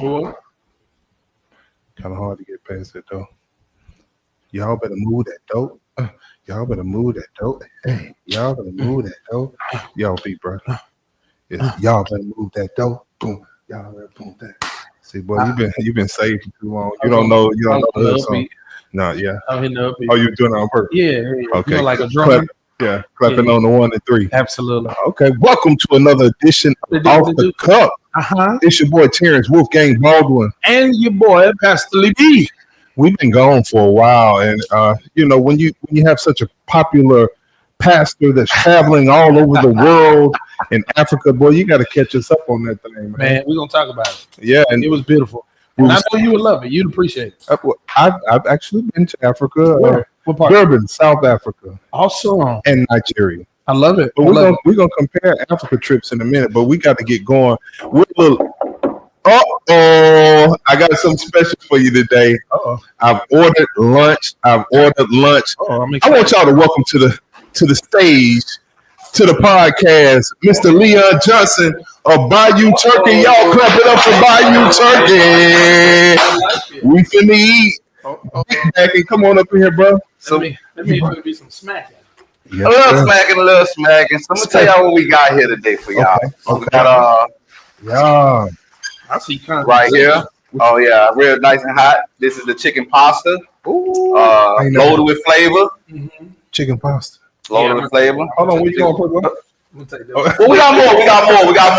Cool. Kind of hard to get past it though. Y'all better move that dope. Y'all better move that dope. Hey, y'all better move that dope. Y'all beat, bro. Y'all better move that dope. Boom. Y'all better boom that. See, boy, you've been saved for too long. You don't know the song. No, yeah. I'm hitting the upbeat. Oh, you're doing it on purpose. Yeah. Okay. Like a drummer. Clapping on the 1 and 3. Absolutely. Okay, welcome to another edition of Off the Cup. It's your boy Terrence Baldwin and your boy Pastor Beez. We've been gone for a while, and when you have such a popular pastor that's traveling all over the world in Africa, boy, you got to catch us up on that thing, man. We're gonna talk about it. Yeah, and it was beautiful. And I know you would love it. You'd appreciate it. I've actually been to Africa. What part? Durban, South Africa. Awesome. And Nigeria. I love it. But we're gonna compare Africa trips in a minute, but we got to get going. We're a little. I got something special for you today. I've ordered lunch. I want y'all to welcome to the stage, to the podcast, Mr. Leon Johnson of Bayou Turkey. Y'all clap it up for Bayou Turkey. We finna eat. Back and come on up in here, bro. Let me be some smacking. A little smacking. So I'm gonna tell y'all what we got here today for y'all. Okay. We got I see kind right here. Oh yeah, real nice and hot. This is the chicken pasta. Loaded with flavor. Mm-hmm. Chicken pasta. Loaded with flavor. Hold on, what you gonna put, bro? Well, we got more. We got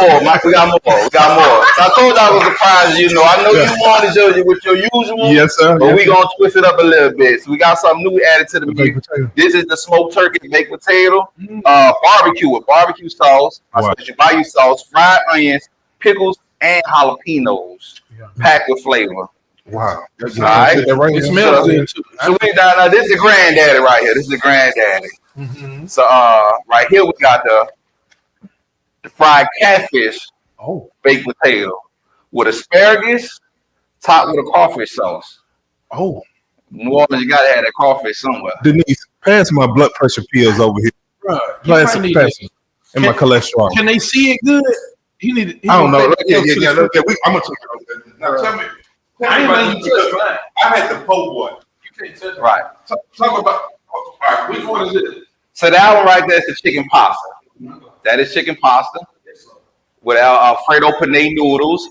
more. So I told y'all I was surprised. I know you wanted with your usual. Yes, sir. But we gonna twist it up a little bit. So we got something new added to the menu. This is the smoked turkey baked potato, barbecue with barbecue sauce, special Bayou sauce, fried onions, pickles, and jalapenos, packed with flavor. Wow. All right. It smells good too. So this is the granddaddy right here. This is the granddaddy. Mm-hmm. So right here we got the fried catfish, baked potato with asparagus, topped with a crawfish sauce. New Orleans, you gotta have that crawfish somewhere. Denise, pass my blood pressure pills over here. Pass them. And my cholesterol. Can they see it good? I don't know. I'm gonna take it. Now tell me. I had the po' one. You can't touch it. Right. Talk about. All right, which one is it? So that one right there is the chicken pasta. That is chicken pasta with Alfredo penne noodles,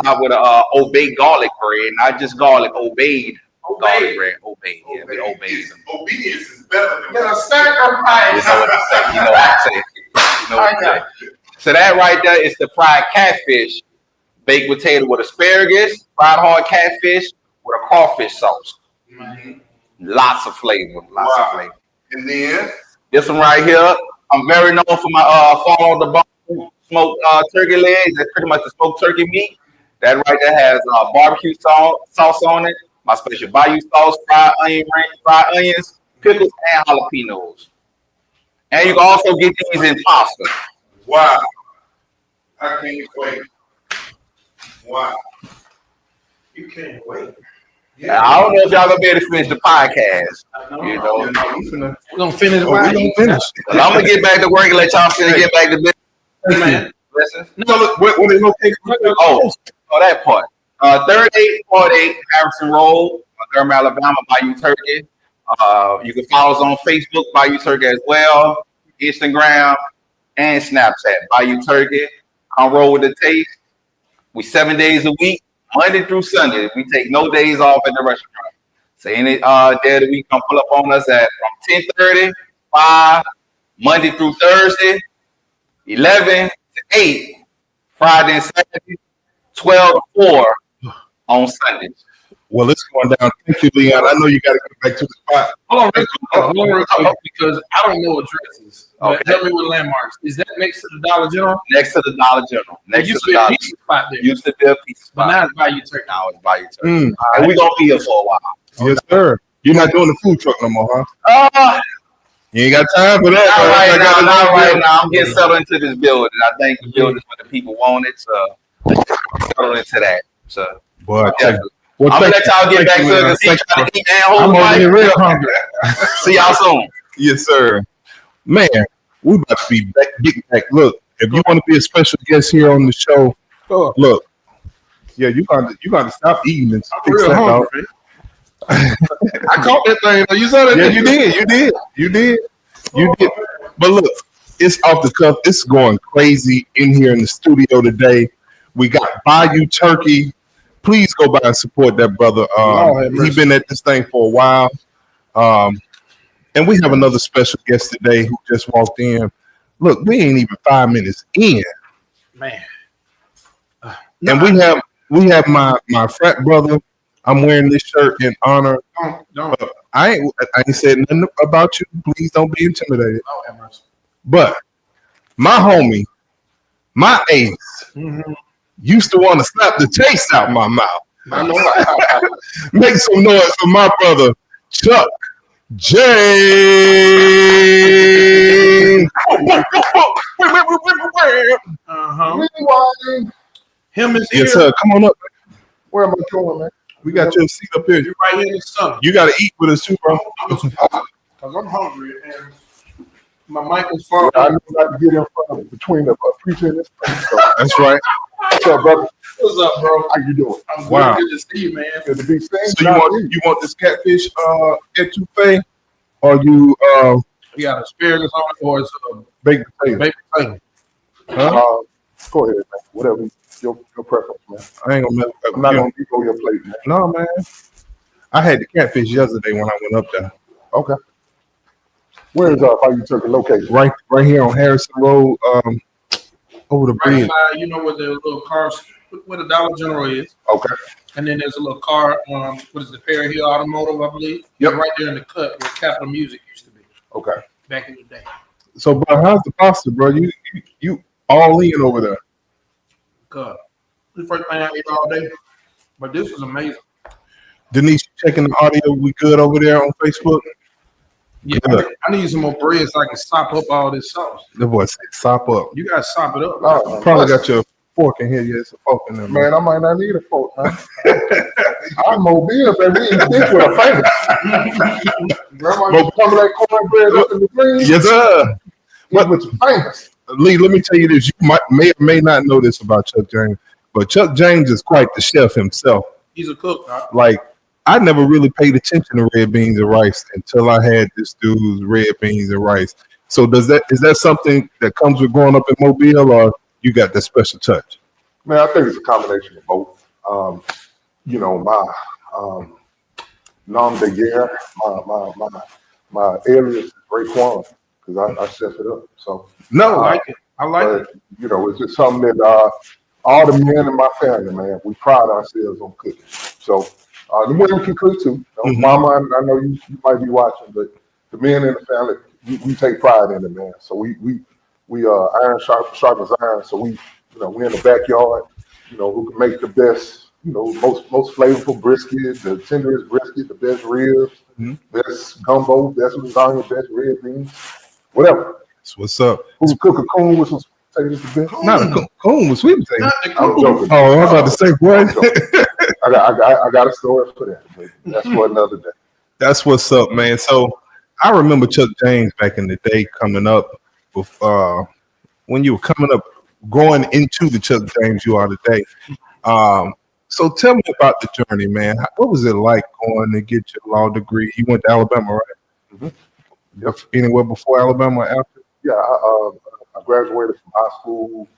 topped with obeyed garlic bread, not just garlic, obeyed garlic bread. Obeyed, yeah, we obeyed them. Obedience is better than a sacrifice. You know what I'm saying. So that right there is the fried catfish, baked potato with asparagus, fried hard catfish with a crawfish sauce. Mm-hmm. Lots of flavor. And then this one right here, I'm very known for my fall on the bone smoked turkey legs. That's pretty much the smoked turkey meat. That right there has barbecue sauce on it, my special Bayou sauce, fried onions, pickles, and jalapenos. And you can also get these in pasta. wow. I can't wait. Wow. You can't wait. Yeah. I don't know if y'all gonna be able to finish the podcast. We're gonna finish. We're gonna finish. But I'm gonna get back to work and let y'all get back to business. Man. Listen. No, look, what are they located? Oh, that part. 3848 Harrison Road, Montgomery, Alabama, Bayou Turkey. You can follow us on Facebook, Bayou Turkey as well, Instagram, and Snapchat, Bayou Turkey. On Roll with the Taste. We 7 days a week, Monday through Sunday. We take no days off at the restaurant. So any day of the week, come pull up on us at from 10:30, 5, Monday through Thursday, 11 to 8, Friday and Saturday, 12 to 4 on Sundays. Well, it's going down. Thank you, Leon. I know you got to get back to the spot. Hold on, because I don't know addresses. Okay. Tell me what landmarks. Is that next to the Dollar General? Next to the Dollar General. Next to the Dollar General. Spot there. Used to be a pizza spot. But now it's Bayou Turkey. Now it's Bayou Turkey. And we're going to be here for a while. Yes, sir. You're not doing the food truck no more, huh? You ain't got time for that. Not right now. I'm getting settled into this building. I think the building is what the people want it. So settled into that. So, boy, I'm going to let y'all get back to it. Trying to eat that whole I'm night. real hungry. See y'all soon. Yes, sir. Man, we about to be getting back. Look, if you want to be a special guest here on the show, look, Yeah, you gotta stop eating and I'm fix real that, hungry, dog. man. I caught that thing. You saw that? Yeah, you did. But look, it's off the cuff. It's going crazy in here in the studio today. We got Bayou Turkey. Please go by and support that brother. Lord have He mercy. been at this thing for a while. And we have another special guest today who just walked in. Look, we ain't even 5 minutes in, Man. and we have my frat brother. I'm wearing this shirt in honor. Don't. I ain't said nothing about you. Please don't be intimidated. Lord have mercy. But my homie, my ace, used to want to slap the taste out my mouth. I know. Make some noise for my brother, Chuck James. Him is here. Yes, sir. Come on up. Where am I going, man? We got your seat up here. You right here in the sun. You got to eat with us too, bro. Because I'm hungry and my mic is far. I know not to get in front of between the preacher and this. So, That's right. what's up, brother? What's up, bro? How you doing? I'm Wow. good to see you, man. Good to be seen. So you want this catfish etouffee, or you You got asparagus on it or it's baked potato? baked potato. Huh? Go ahead, man. Whatever your preference, man. I ain't gonna mess up. I'm not gonna eat on your plate, man. No, man. I had the catfish yesterday when I went up there. Okay. Where is Bayou Turkey located? Right here on Harrison Road, over the Right bridge. side, you know where the little cars, where the Dollar General is. Okay. And then there's a little car, what is it, Perry Hill Automotive, I believe? Yep. Right there in the cut where Capital Music used to be Okay. back in the day. So, bro, how's the pasta, bro? You all in over there? God. The first thing I ate all day. But this was amazing. Denise, you checking the audio? We good over there on Facebook? Yeah, Good. I need some more bread so I can sop up all this sauce. The boy said, "Sop up." You gotta sop it up. Oh, Probably got your fork in here. Yeah, it's a fork in there, man, I might not need a fork, man. I'm mobile, baby. We eat this with a finger. Grandma, you some of that cornbread up in the green? Yes, sir. Eat with your fingers. Lee, let me tell you this. You may or may not know this about Chuck James, but Chuck James is quite the chef himself. He's a cook, Doc. Like, I never really paid attention to red beans and rice until I had this dude's red beans and rice. So is that something that comes with growing up in Mobile, or you got that special touch? Man, I think it's a combination of both. My nom de guerre, my alias is Raekwon, because I chef it up. So No, I like it. I like it. but, it's just something that all the men in my family, man, we pride ourselves on cooking. So the women can cook too. Mama, I know you might be watching, but the men in the family, we take pride in it, man. So we iron sharpens iron. So we're in the backyard, who can make the best, most flavorful brisket, the tenderest brisket, the best ribs, best gumbo, best lasagna, best red beans, whatever. that's what's up. Who can cook a coon with some potatoes the best? Not a coon with sweet potato. Not the I'm cook. joking. Oh, I was about to say, boy. I got a story for that, but that's for another day. That's what's up, man. So I remember Chuck James back in the day coming up with, when you were coming up, growing into the Chuck James you are today. So tell me about the journey, man. What was it like going to get your law degree? You went to Alabama, right? Anywhere before Alabama or after? Yeah, I graduated from high school,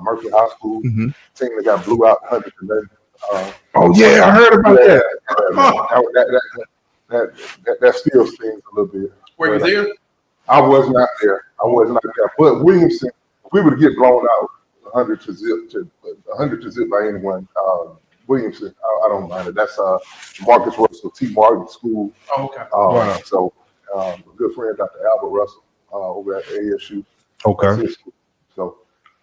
Murphy High School. Team that got blew out 100 today. Oh yeah, I heard about that. That still stings a little bit. Were you there? I was not there. But Williamson, if we were to get blown out 100 to zip by anyone, Williamson, I don't mind it. That's Marcus Russell, T. Martin School. Oh, okay. Wow. So a good friend, Dr. Albert Russell, over at ASU. Okay. So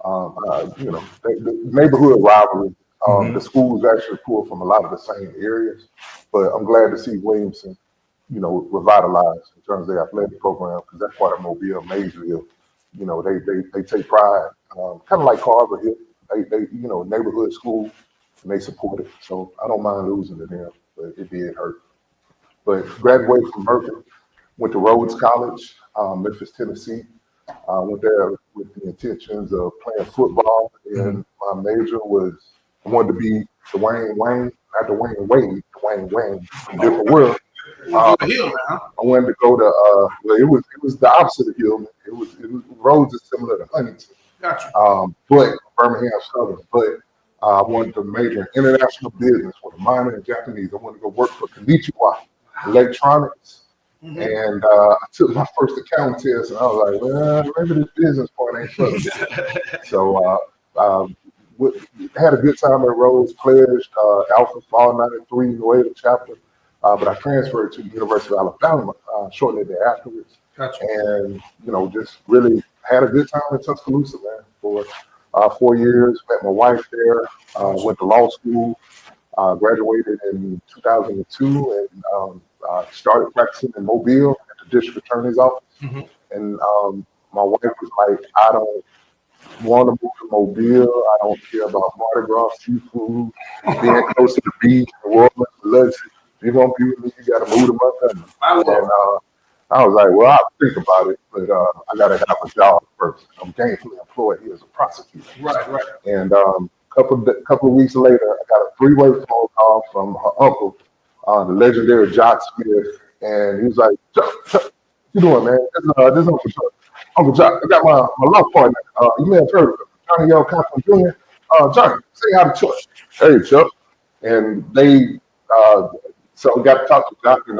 the neighborhood rivalry. The schools actually pull from a lot of the same areas, but I'm glad to see Williamson, revitalized in terms of their athletic program, because that's part of Mobile, Maysville. They take pride, kind of like Carver Hill. They neighborhood school, and they support it. So I don't mind losing to them, but it did hurt. But graduated from Murphy, went to Rhodes College, Memphis, Tennessee. Went there with the intentions of playing football, and my major was I wanted to be Dwayne Wayne, not Dwayne Wade, Dwayne Wayne, from different world. I wanted to go to well, it was the opposite of Hillman. It was roads are similar to Huntington. Gotcha. But Birmingham Southern. But I wanted to major in international business with a minor in Japanese. I wanted to go work for Konnichiwa Electronics. Mm-hmm. And I took my first accounting test, and I was like, well, maybe this business part ain't for me. So had a good time at Rose, pledged Alpha Fall 93 Nueva chapter, but I transferred to the University of Alabama shortly thereafterwards. Gotcha. And, just really had a good time in Tuscaloosa, man, for 4 years. Met my wife there, went to law school, graduated in 2002, and started practicing in Mobile at the district attorney's office. Mm-hmm. And my wife was like, I don't want to move to Mobile. I don't care about Mardi Gras, seafood, being close to the beach, New Orleans, luxury. If you're going to be with me, you got to move to Montgomery. And I was like, well, I'll think about it, but I got to have a job first. I'm gainfully employed here as a prosecutor. Right. And couple of weeks later, I got a 3-way phone call from her uncle, the legendary Jock Smith, and he was like, Chuck, what you doing, man? This is Uncle Chuck. Uncle Jock, I got my law partner. You may have heard of him, Johnny L. Compton Jr. Johnny, say hi to Chuck. Hey, Chuck. And they so I got to talk to Jock and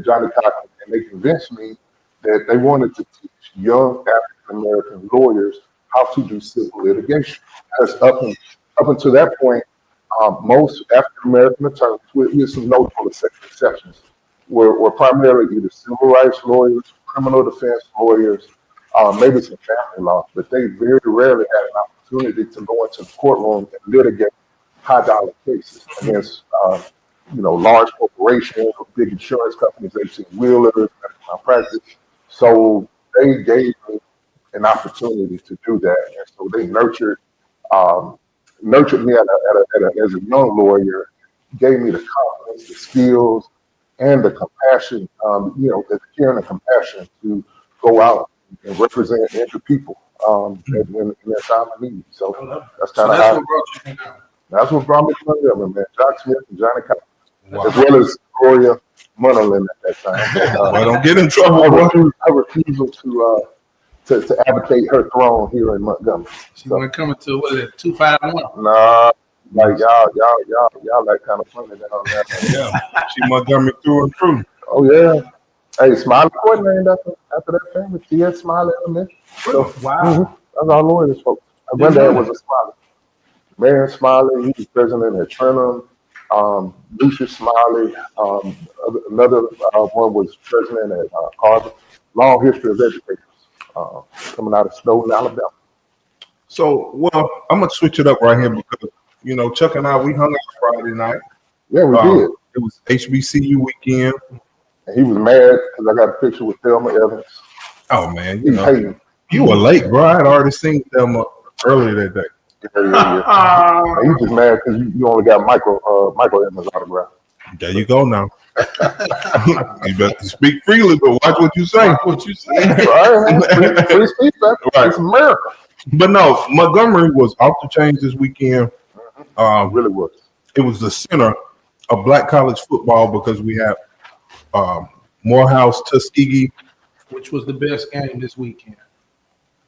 Johnny Cochran, and they convinced me that they wanted to teach young African-American lawyers how to do civil litigation. Because up until that point, most African-American attorneys, with some notable exceptions, were primarily either civil rights lawyers, criminal defense lawyers, maybe some family law, but they very rarely had an opportunity to go into the courtroom and litigate high-dollar cases against, large corporations or big insurance companies, HC Wheeler, medical malpractice. So they gave me an opportunity to do that, and so they nurtured me as a young lawyer, gave me the confidence, the skills, and the compassion, the care and the compassion to go out and represent injured people in their time of need. So that's kind of how. That's what brought me to Montgomery, man. Jock Smith and Johnny Cochran, as well as Gloria Munnerlin at that time. But, don't get in trouble, bro. I refusal to advocate her throne here in Montgomery. She's gonna come into 251. Nah, like y'all like kind of funny down there. Yeah, she Montgomery through and through. Oh yeah. Hey, Smiley Court named after that family. T.S. Smiley Elementary. So, Wow. That's our lawyers, folks. My granddad was a Smiley. Mayor Smiley, he was president at Trenum. Lucius Smiley, another one was president at Carver. Long history of educators coming out of Snowden, Alabama. So, well, I'm gonna switch it up right here because Chuck and I we hung out Friday night. Yeah, we did. It was HBCU weekend. And he was mad because I got a picture with Thelma Evans. Oh man, you were late, bro. I had already seen Thelma earlier that day. Yeah. And he just mad because you only got Michael Evans autograph. There you go now. You better speak freely, but watch what you say. Right, free speech, man. Right. It's America. But no, Montgomery was off the chains this weekend. Really was. It was the center of Black college football because we have Morehouse, Tuskegee, which was the best game this weekend.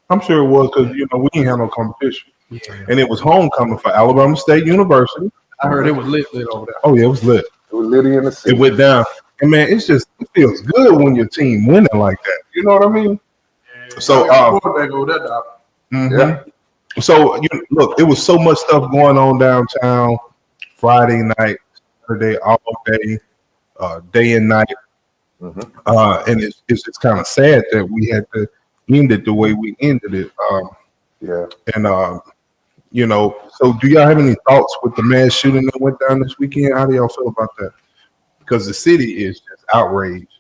I'm sure it was because we didn't have no competition. Yeah. And it was homecoming for Alabama State University. I heard it was lit over there. Oh yeah, it was lit. It was lit in the city. It went down. And man, it feels good when your team winning like that. You know what I mean? Yeah. So quarterback over there, dog. Mm-hmm. Yeah. So look, it was so much stuff going on downtown. Friday night, Saturday, all day, day and night. Mm-hmm. And it's kind of sad that we had to end it the way we ended it. And so do y'all have any thoughts with the mass shooting that went down this weekend? How do y'all feel about that? Because the city is just outraged.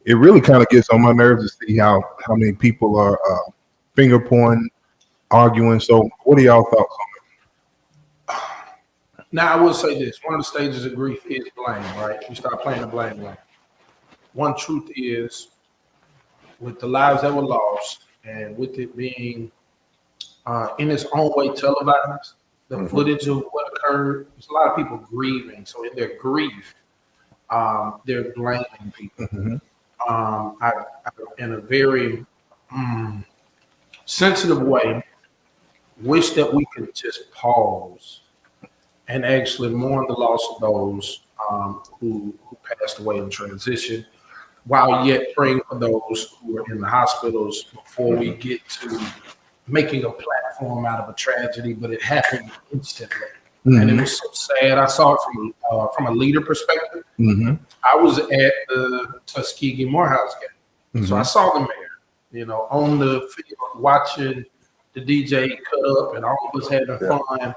It really kind of gets on my nerves to see how many people are finger pointing, arguing. So what are y'all thoughts on it? Now, I will say this. One of the stages of grief is blame, right? We start playing the blame game. One truth is, with the lives that were lost and with it being in its own way televised, the footage of what occurred occurred, there's a lot of people grieving. So in their grief, they're blaming people. I, in a very sensitive way, wish that we could just pause and actually mourn the loss of those who passed away in transition, while yet praying for those who are in the hospitals before we get to making a platform out of a tragedy. But it happened instantly, and it was so sad. I saw it from a leader perspective. I was at the Tuskegee Morehouse game, so I saw the mayor, on the field watching the DJ cut up and all of us having fun.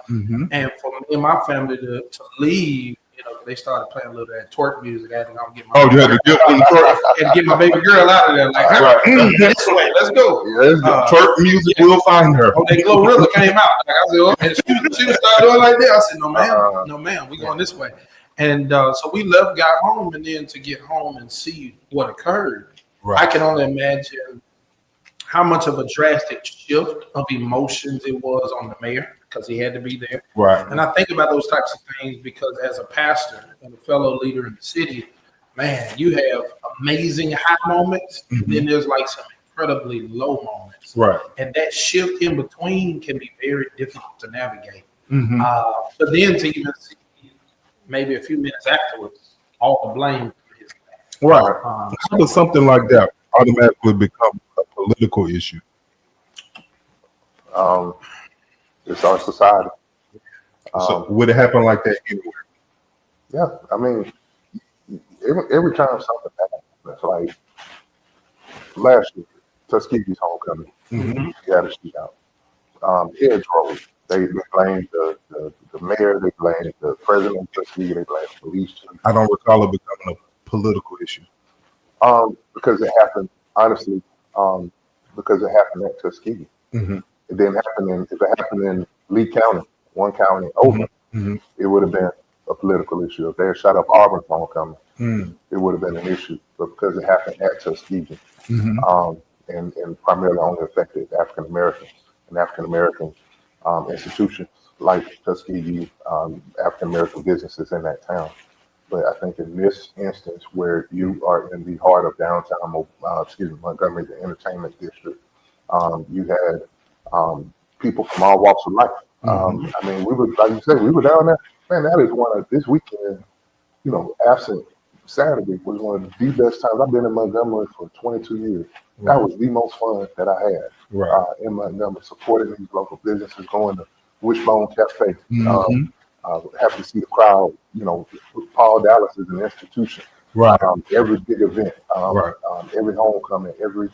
And for me and my family to leave, they started playing a little of that twerk music. I had to go get my get my baby girl out of there. Like, this way, let's go. Twerk music, we'll find her. Oh, that Glorilla came out. Like, I said, and she started doing like that. I said, no, ma'am, we going this way. And so we left, got home, and then to get home and see what occurred, I can only imagine how much of a drastic shift of emotions it was on the mayor, because he had to be there. And I think about those types of things because as a pastor and a fellow leader in the city, man, you have amazing high moments, and then there's like some incredibly low moments. And that shift in between can be very difficult to navigate. But then to even see maybe a few minutes afterwards, all the blame is how does something like that automatically become a political issue? It's our society. So would it happen like that anywhere? Yeah, I mean, every time something happens, it's like last year, Tuskegee's homecoming, we had a shootout. Heads rolled. They blamed the mayor, they blamed the president of Tuskegee, they blamed the police chief. I don't recall it becoming a political issue. Because it happened, honestly, because it happened at Tuskegee. It didn't happen if it happened in Lee County, one county over, it would have been a political issue. If they had shot up Auburn's homecoming, it would have been an issue. But because it happened at Tuskegee, and primarily only affected African Americans and African American institutions like Tuskegee, African American businesses in that town. But I think in this instance, where you are in the heart of downtown, Montgomery, the entertainment district, you had people from all walks of life. I mean, we were, like you said, we were down there. Man, that is one of this weekend. Absent Saturday was one of the best times. I've been in Montgomery for 22 years. That was the most fun that I had in Montgomery, supporting these local businesses, going to Wishbone Cafe. Happy to see the crowd. Paul Dallas is an institution. Every big event, every homecoming, every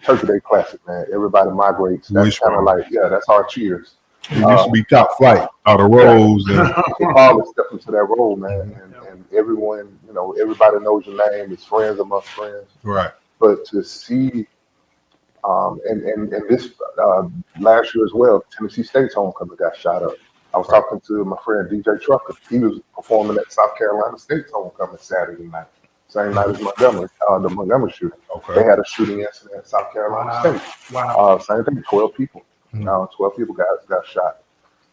Turkey Day Classic, man. Everybody migrates. That's kind of like, that's our cheers. It used to be top flight, out of rows. And Paul has stepped into that role, man. And everyone, everybody knows your name. It's friends amongst friends. But to see, and this last year as well, Tennessee State's homecoming got shot up. I was talking to my friend DJ Trucker. He was performing at South Carolina State's homecoming Saturday night. Same night as Montgomery, the Montgomery shooting. They had a shooting incident at South Carolina State. Same thing, 12 people. 12 people got shot.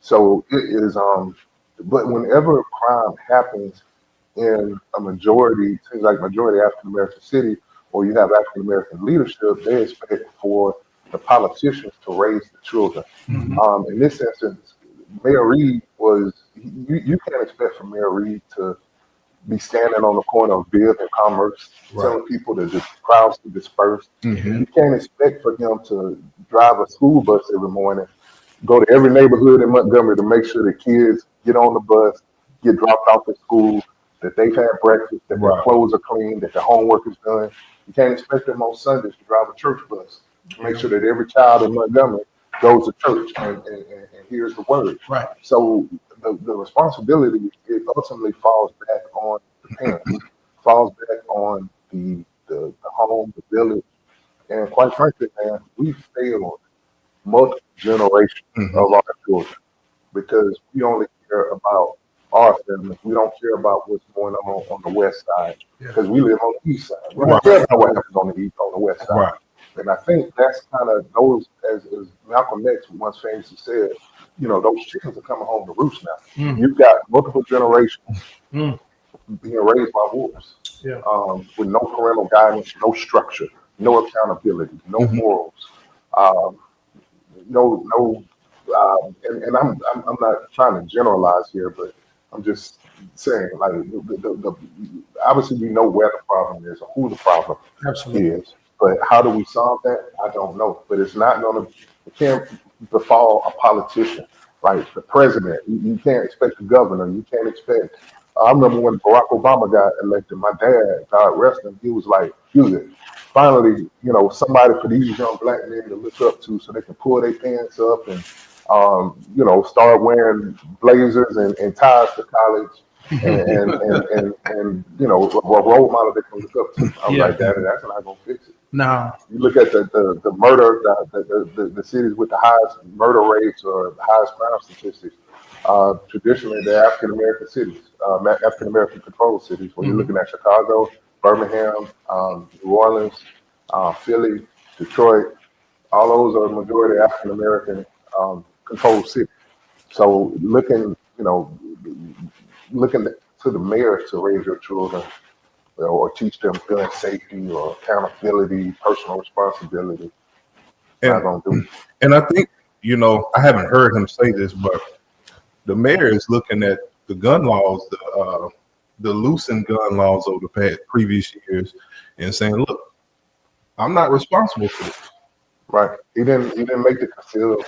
So it is, but whenever a crime happens in a majority, seems like majority African American city, or you have African American leadership, they expect for the politicians to raise the children. In this instance, Mayor Reed was, you can't expect from Mayor Reed to be standing on the corner of Bill and Commerce, telling people to just crowds to disperse. You can't expect for him to drive a school bus every morning, go to every neighborhood in Montgomery to make sure the kids get on the bus, get dropped off at school, that they've had breakfast, that their clothes are clean, that their homework is done. You can't expect them on Sundays to drive a church bus to make sure that every child in Montgomery goes to church and hears the word. So the responsibility, it ultimately falls back on the parents, falls back on the home, the village, and quite frankly, man, we failed multiple generations of our children because we only care about our family. We don't care about what's going on the west side because we live on the east side. We don't care about what happens on the west side. And I think that's kind of those, as Malcolm X once famously said, those chickens are coming home to roost now. Mm, You've got multiple generations mm, being raised by wolves, yeah. with no parental guidance, no structure, no accountability, no Mhm. morals, um, no. And I'm not trying to generalize here, but I'm just saying, like, obviously we know where the problem is or who the problem Absolutely. is, but how do we solve that? I don't know. But it's not going to, it can't befall a politician, right? The president. You can't expect the governor. You can't expect. I remember when Barack Obama got elected. My dad, God rest him, he was like, "Use it." Finally, somebody for these young black men to look up to, so they can pull their pants up and, start wearing blazers and ties to college and a role model they can look up to. I was Yeah. like, Daddy, that's not gonna fix it. No. You look at the murder, the cities with the highest murder rates or the highest crime statistics. Traditionally, they're African American cities, African American controlled cities. When you're looking at Chicago, Birmingham, New Orleans, Philly, Detroit, all those are majority African American controlled cities. So looking to the mayor to raise your children or teach them gun safety or accountability, personal responsibility. Not And gonna do it. and I think I haven't heard him say this, but the mayor is looking at the gun laws, the loosened gun laws over the previous years, and saying, "Look, I'm not responsible for this." Right. He didn't make the concealed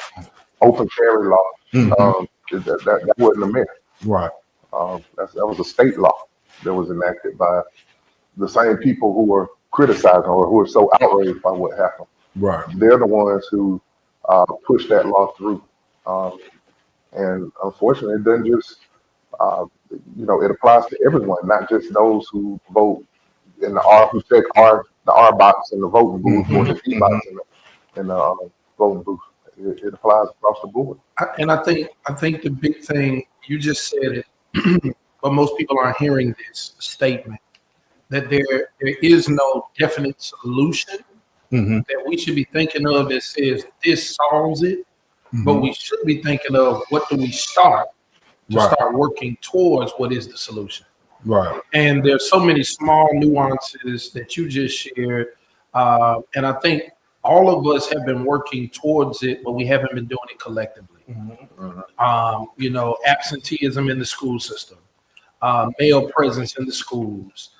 open carry law. Mhm. That wasn't a mayor. Right. That was a state law that was enacted by the same people who were criticizing or who were so outraged by what happened. Right. They're the ones who pushed that law through. Um, and unfortunately, it doesn't just, it applies to everyone, not just those who vote in who check the R box in the voting booth or the D box in the voting booth. It applies across the board. I think the big thing you just said it, but most people aren't hearing this statement that there is no definite solution Mm-hmm. that we should be thinking of that says this solves it, but we should be thinking of what do we start to Right. start working towards what is the solution. Right. And there's so many small nuances that you just shared, and I think all of us have been working towards it, but we haven't been doing it collectively. Absenteeism in the school system, male presence in the schools,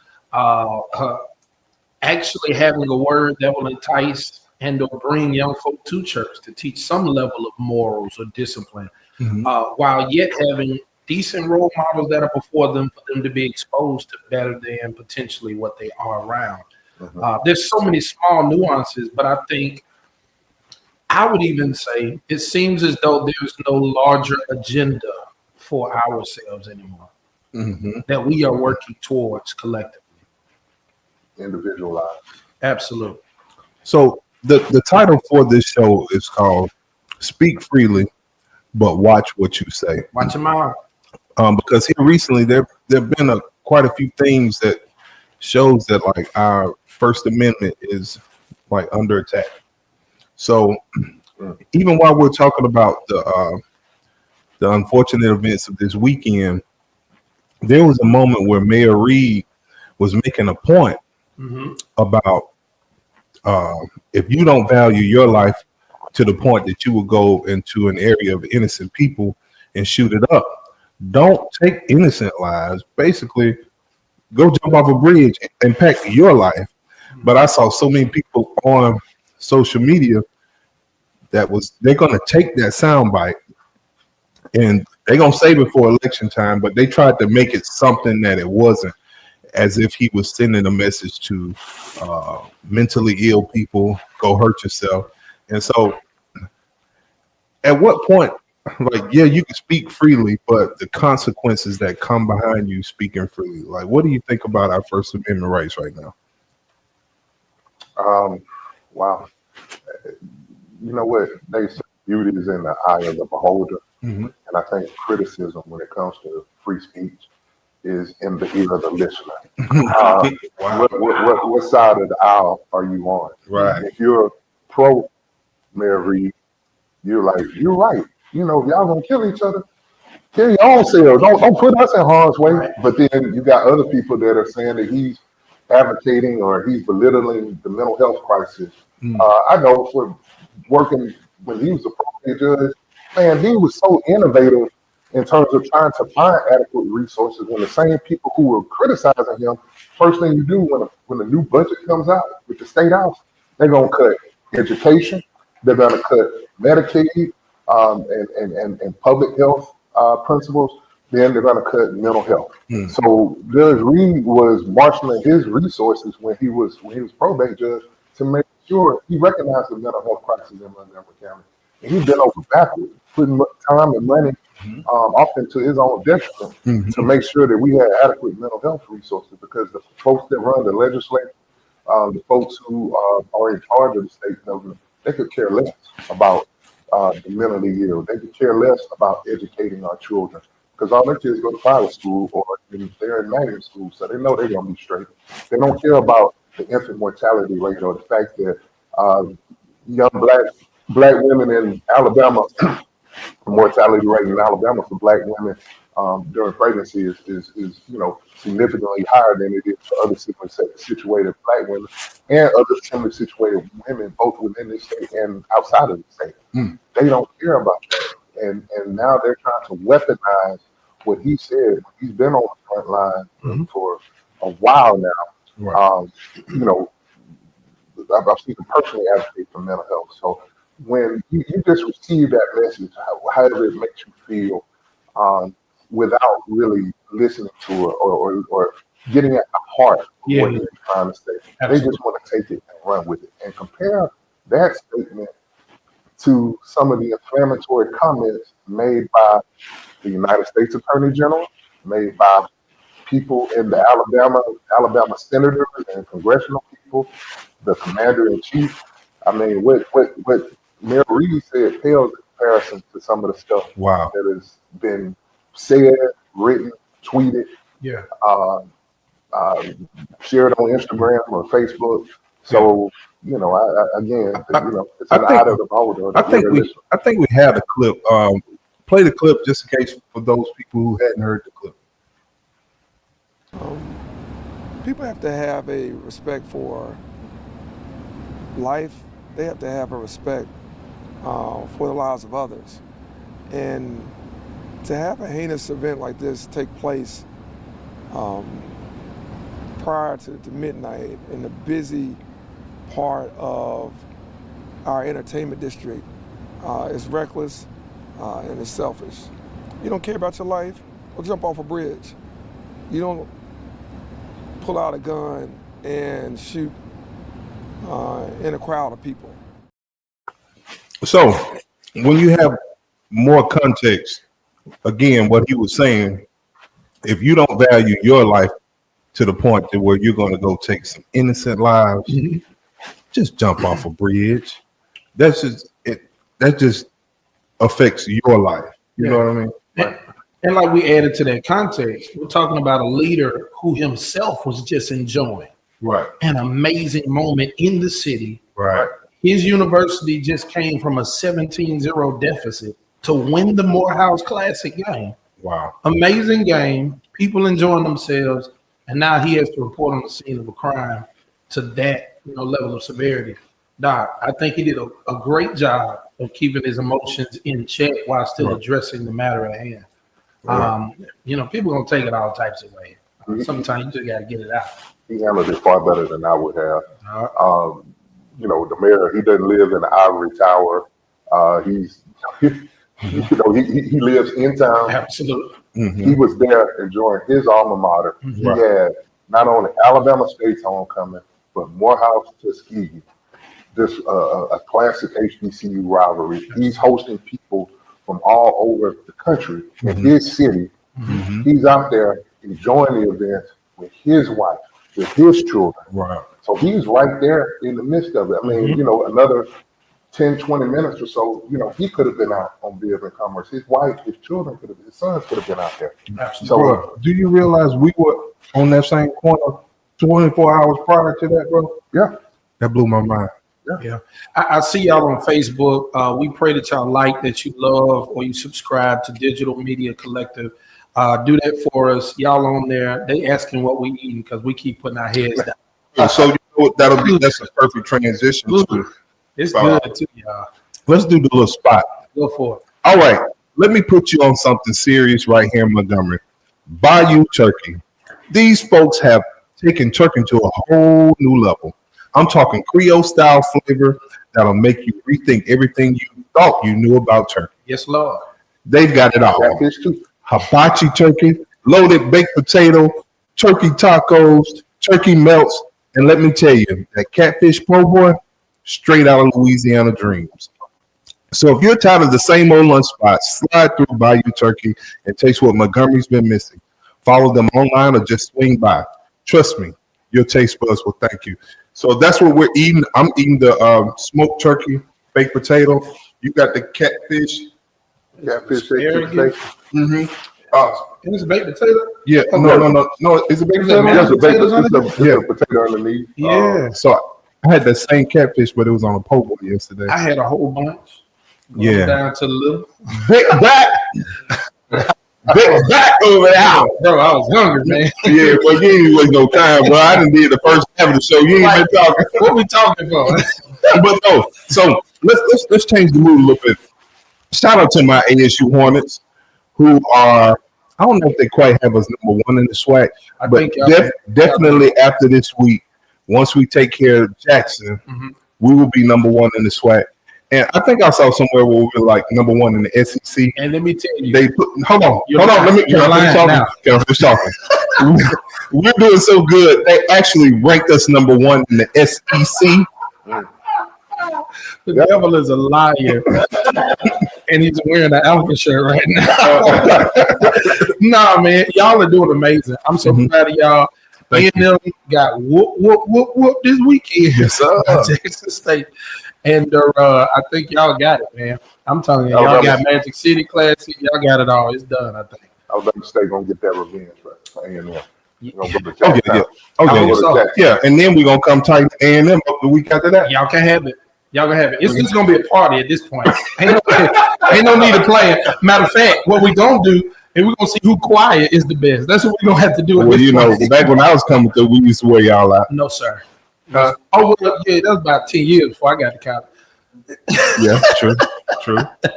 actually having a word that will entice and or bring young folk to church to teach some level of morals or discipline, while yet having decent role models that are before them for them to be exposed to better than potentially what they are around. There's so many small nuances, but I think I would even say it seems as though there's no larger agenda for ourselves anymore Mm-hmm. that we are working towards collectively. Individualized. Absolutely. So the title for this show is called "Speak Freely, but Watch What You Say." Watch them out. Because here recently there've been quite a few things that shows that like our First Amendment is like under attack. So even while we're talking about the unfortunate events of this weekend, there was a moment where Mayor Reed was making a point about if you don't value your life to the point that you will go into an area of innocent people and shoot it up, don't take innocent lives. Basically, go jump off a bridge and impact your life. But I saw so many people on social media they're going to take that soundbite and they're going to save it for election time, but they tried to make it something that it wasn't, as if he was sending a message to mentally ill people, go hurt yourself. And so at what point, like, yeah, you can speak freely, but the consequences that come behind you speaking freely, like, what do you think about our First Amendment rights right now? Wow. You know what? They say beauty is in the eye of the beholder. Mm-hmm. And I think criticism when it comes to free speech is in the ear of the listener. What side of the aisle are you on? Right. If you're pro Mayor Reed, you're like, you're right. You know, if y'all gonna kill each other, kill your own selves. Don't put us in harm's way. Right. But then you got other people that are saying that he's advocating or he's belittling the mental health crisis. I know for working when he was a probate judge, man, he was so innovative in terms of trying to find adequate resources. When the same people who were criticizing him, first thing you do when the new budget comes out with the state house, they're gonna cut education, they're gonna cut Medicaid, and public health principles. Then they're gonna cut mental health. So Judge Reed was marshaling his resources when he was probate judge to make sure he recognized the mental health crisis in Montgomery County. And he bent over backwards, putting time and money often to his own detriment to make sure that we had adequate mental health resources, because the folks that run the legislature, the folks who are in charge of the state government, they could care less about the mentally ill. They could care less about educating our children, because all their kids go to private school or they're in magnet school, so they know they're going to be straight. They don't care about the infant mortality rate or the fact that young black women in Alabama, the mortality rate in Alabama for black women during pregnancy is significantly higher than it is for other similarly situated black women and other similarly situated women, both within the state and outside of the state. They don't care about that, and now they're trying to weaponize what he said. He's been on the front line for a while now. Right. I've seen him personally advocate for mental health. So when you just receive that message, however it makes you feel, without really listening to it or getting at the heart of what he's trying to say, they just want to take it and run with it. And compare that statement to some of the inflammatory comments made by the United States Attorney General, made by people in the Alabama senators and congressional people, the commander-in-chief. I mean, what Mayor Reed said pales in comparison to some of the stuff that has been said, written, tweeted, shared on Instagram or Facebook. So, it's an eye of the beholder. I think we have the clip. Play the clip just in case for those people who hadn't heard the clip. People have to have a respect for life. They have to have a respect for the lives of others. And to have a heinous event like this take place prior to midnight in the busy part of our entertainment district is reckless and it's selfish. You don't care about your life, well, jump off a bridge. You don't pull out a gun and shoot in a crowd of people. So when you have more context, again, what he was saying, if you don't value your life to the point to where you're going to go take some innocent lives, just jump off a bridge. That just affects your life. You know what I mean? And like we added to that context, we're talking about a leader who himself was just enjoying an amazing moment in the city. Right. His university just came from a 17-0 deficit to win the Morehouse Classic game. Wow. Amazing game, people enjoying themselves, and now he has to report on the scene of a crime to that level of severity. Doc, I think he did a great job of keeping his emotions in check while still addressing the matter at hand. People gonna take it all types of ways. Sometimes you just gotta get it out. He handled it far better than I would have. The mayor, he doesn't live in the ivory tower. He lives in town. Absolutely. He was there enjoying his alma mater. He had not only Alabama State's homecoming, but Morehouse Tuskegee, just a classic HBCU rivalry. He's hosting people from all over the country in his city. He's out there enjoying the event with his wife, with his children. Right. So he's right there in the midst of it. I mean, another 10, 20 minutes or so, he could have been out on Beers and Commerce. His wife, his children his sons could have been out there. Absolutely. So, Bro, do you realize we were on that same corner 24 hours prior to that, bro? yeah. That blew my mind. Yeah, I see y'all on Facebook. We pray that y'all like, that you love, or you subscribe to Digital Media Collective. Do that for us. Y'all on there, they asking what we eating because we keep putting our heads down. So that's a perfect transition to It's good too, y'all. let's do the little spot. Go for it. All right, let me put you on something serious right here in Montgomery. Bayou Turkey. These folks have taken turkey to a whole new level. I'm talking Creole style flavor that'll make you rethink everything you thought you knew about turkey. Yes, Lord. They've got it all. Catfish too. Hibachi turkey, loaded baked potato, turkey tacos, turkey melts, and let me tell you, that catfish po' boy, straight out of Louisiana dreams. So if you're tired of the same old lunch spots, slide through Bayou Turkey and taste what Montgomery's been missing. Follow them online or just swing by. Trust me, your taste buds will thank you. So that's what we're eating. I'm eating the smoked turkey, baked potato. You got the catfish. Catfish Very steak. good. Mm-hmm. And it's baked potato. Yeah, no. It's a baked potato. mashed potatoes It's a potato underneath. Yeah. So I had that same catfish, but it was on a po' boy yesterday. I had a whole bunch. Yeah. Down to the little. Big back. Big back over there. Bro, I was hungry, man. Yeah, well, you ain't waste no time, bro. I done did the first half of the show. You ain't been talking. What we talking for? But no, so let's change the mood a little bit. Shout out to my ASU Hornets, who are, I don't know if they quite have us number one in the SWAC, I but think y'all- definitely after this week, once we take care of Jackson, we will be number one in the SWAC. And I think I saw somewhere where we were like number one in the SEC. And let me tell you, They put, hold on. You're Can I lying finish now. talking? Can I finish talking? We're doing so good. They actually ranked us number one in the SEC. the devil is a liar. And he's wearing an Alpha shirt right now. Nah, man, y'all are doing amazing. I'm so proud of y'all. Me and them got whoop this weekend. Yes, sir. At Texas State. And I think y'all got it, man. I'm telling you, y'all got Magic City Classic. Y'all got it all. It's done, I think. Alabama State gonna get that revenge, right? A&M. Gonna go to Okay, Jackson. yeah. And then we're gonna come tight A&M up the week after that. Y'all can have it. Y'all can have it. It's just gonna be a party at this point. Ain't no need to plan. Matter of fact, what we gonna do is we're gonna see who quiet is the best. That's what we're gonna have to do. At Well, this you know, point. back when I was coming through, we used to wear y'all out. No, sir. Oh, well, yeah, that was about 10 years before I got to college. Yeah, true.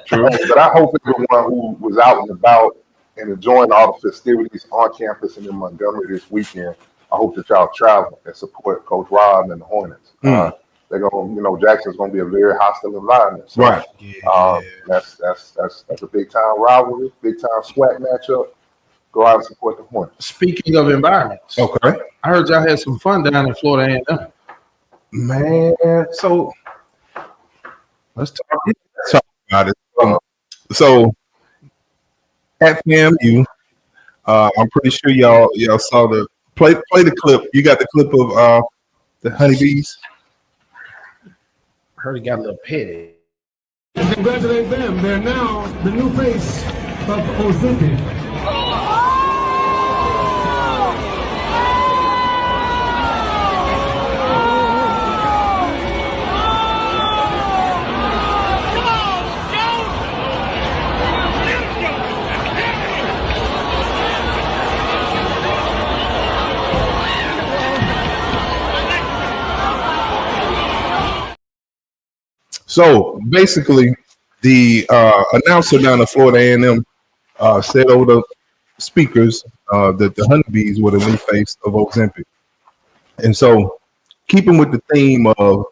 But I hope everyone who was out and about and enjoying all the festivities on campus and in Montgomery this weekend, I hope that y'all travel and support Coach Rob and the Hornets. They're gonna, Jackson's gonna be a very hostile environment. So, Right. That's a big time rivalry, big time SWAC matchup. Go out and support the Hornets. Speaking of environments, Okay. I heard y'all had some fun down in Florida A&M. Man, so let's talk about it. So at FAMU, I'm pretty sure y'all saw the play the clip. You got the clip of the honeybees. I heard he got a little petty. Congratulate them. They're now the new face of Ozempic. So basically, the announcer down at Florida A&M said over the speakers that the honeybees were the new face of Ozempic. And so, keeping with the theme of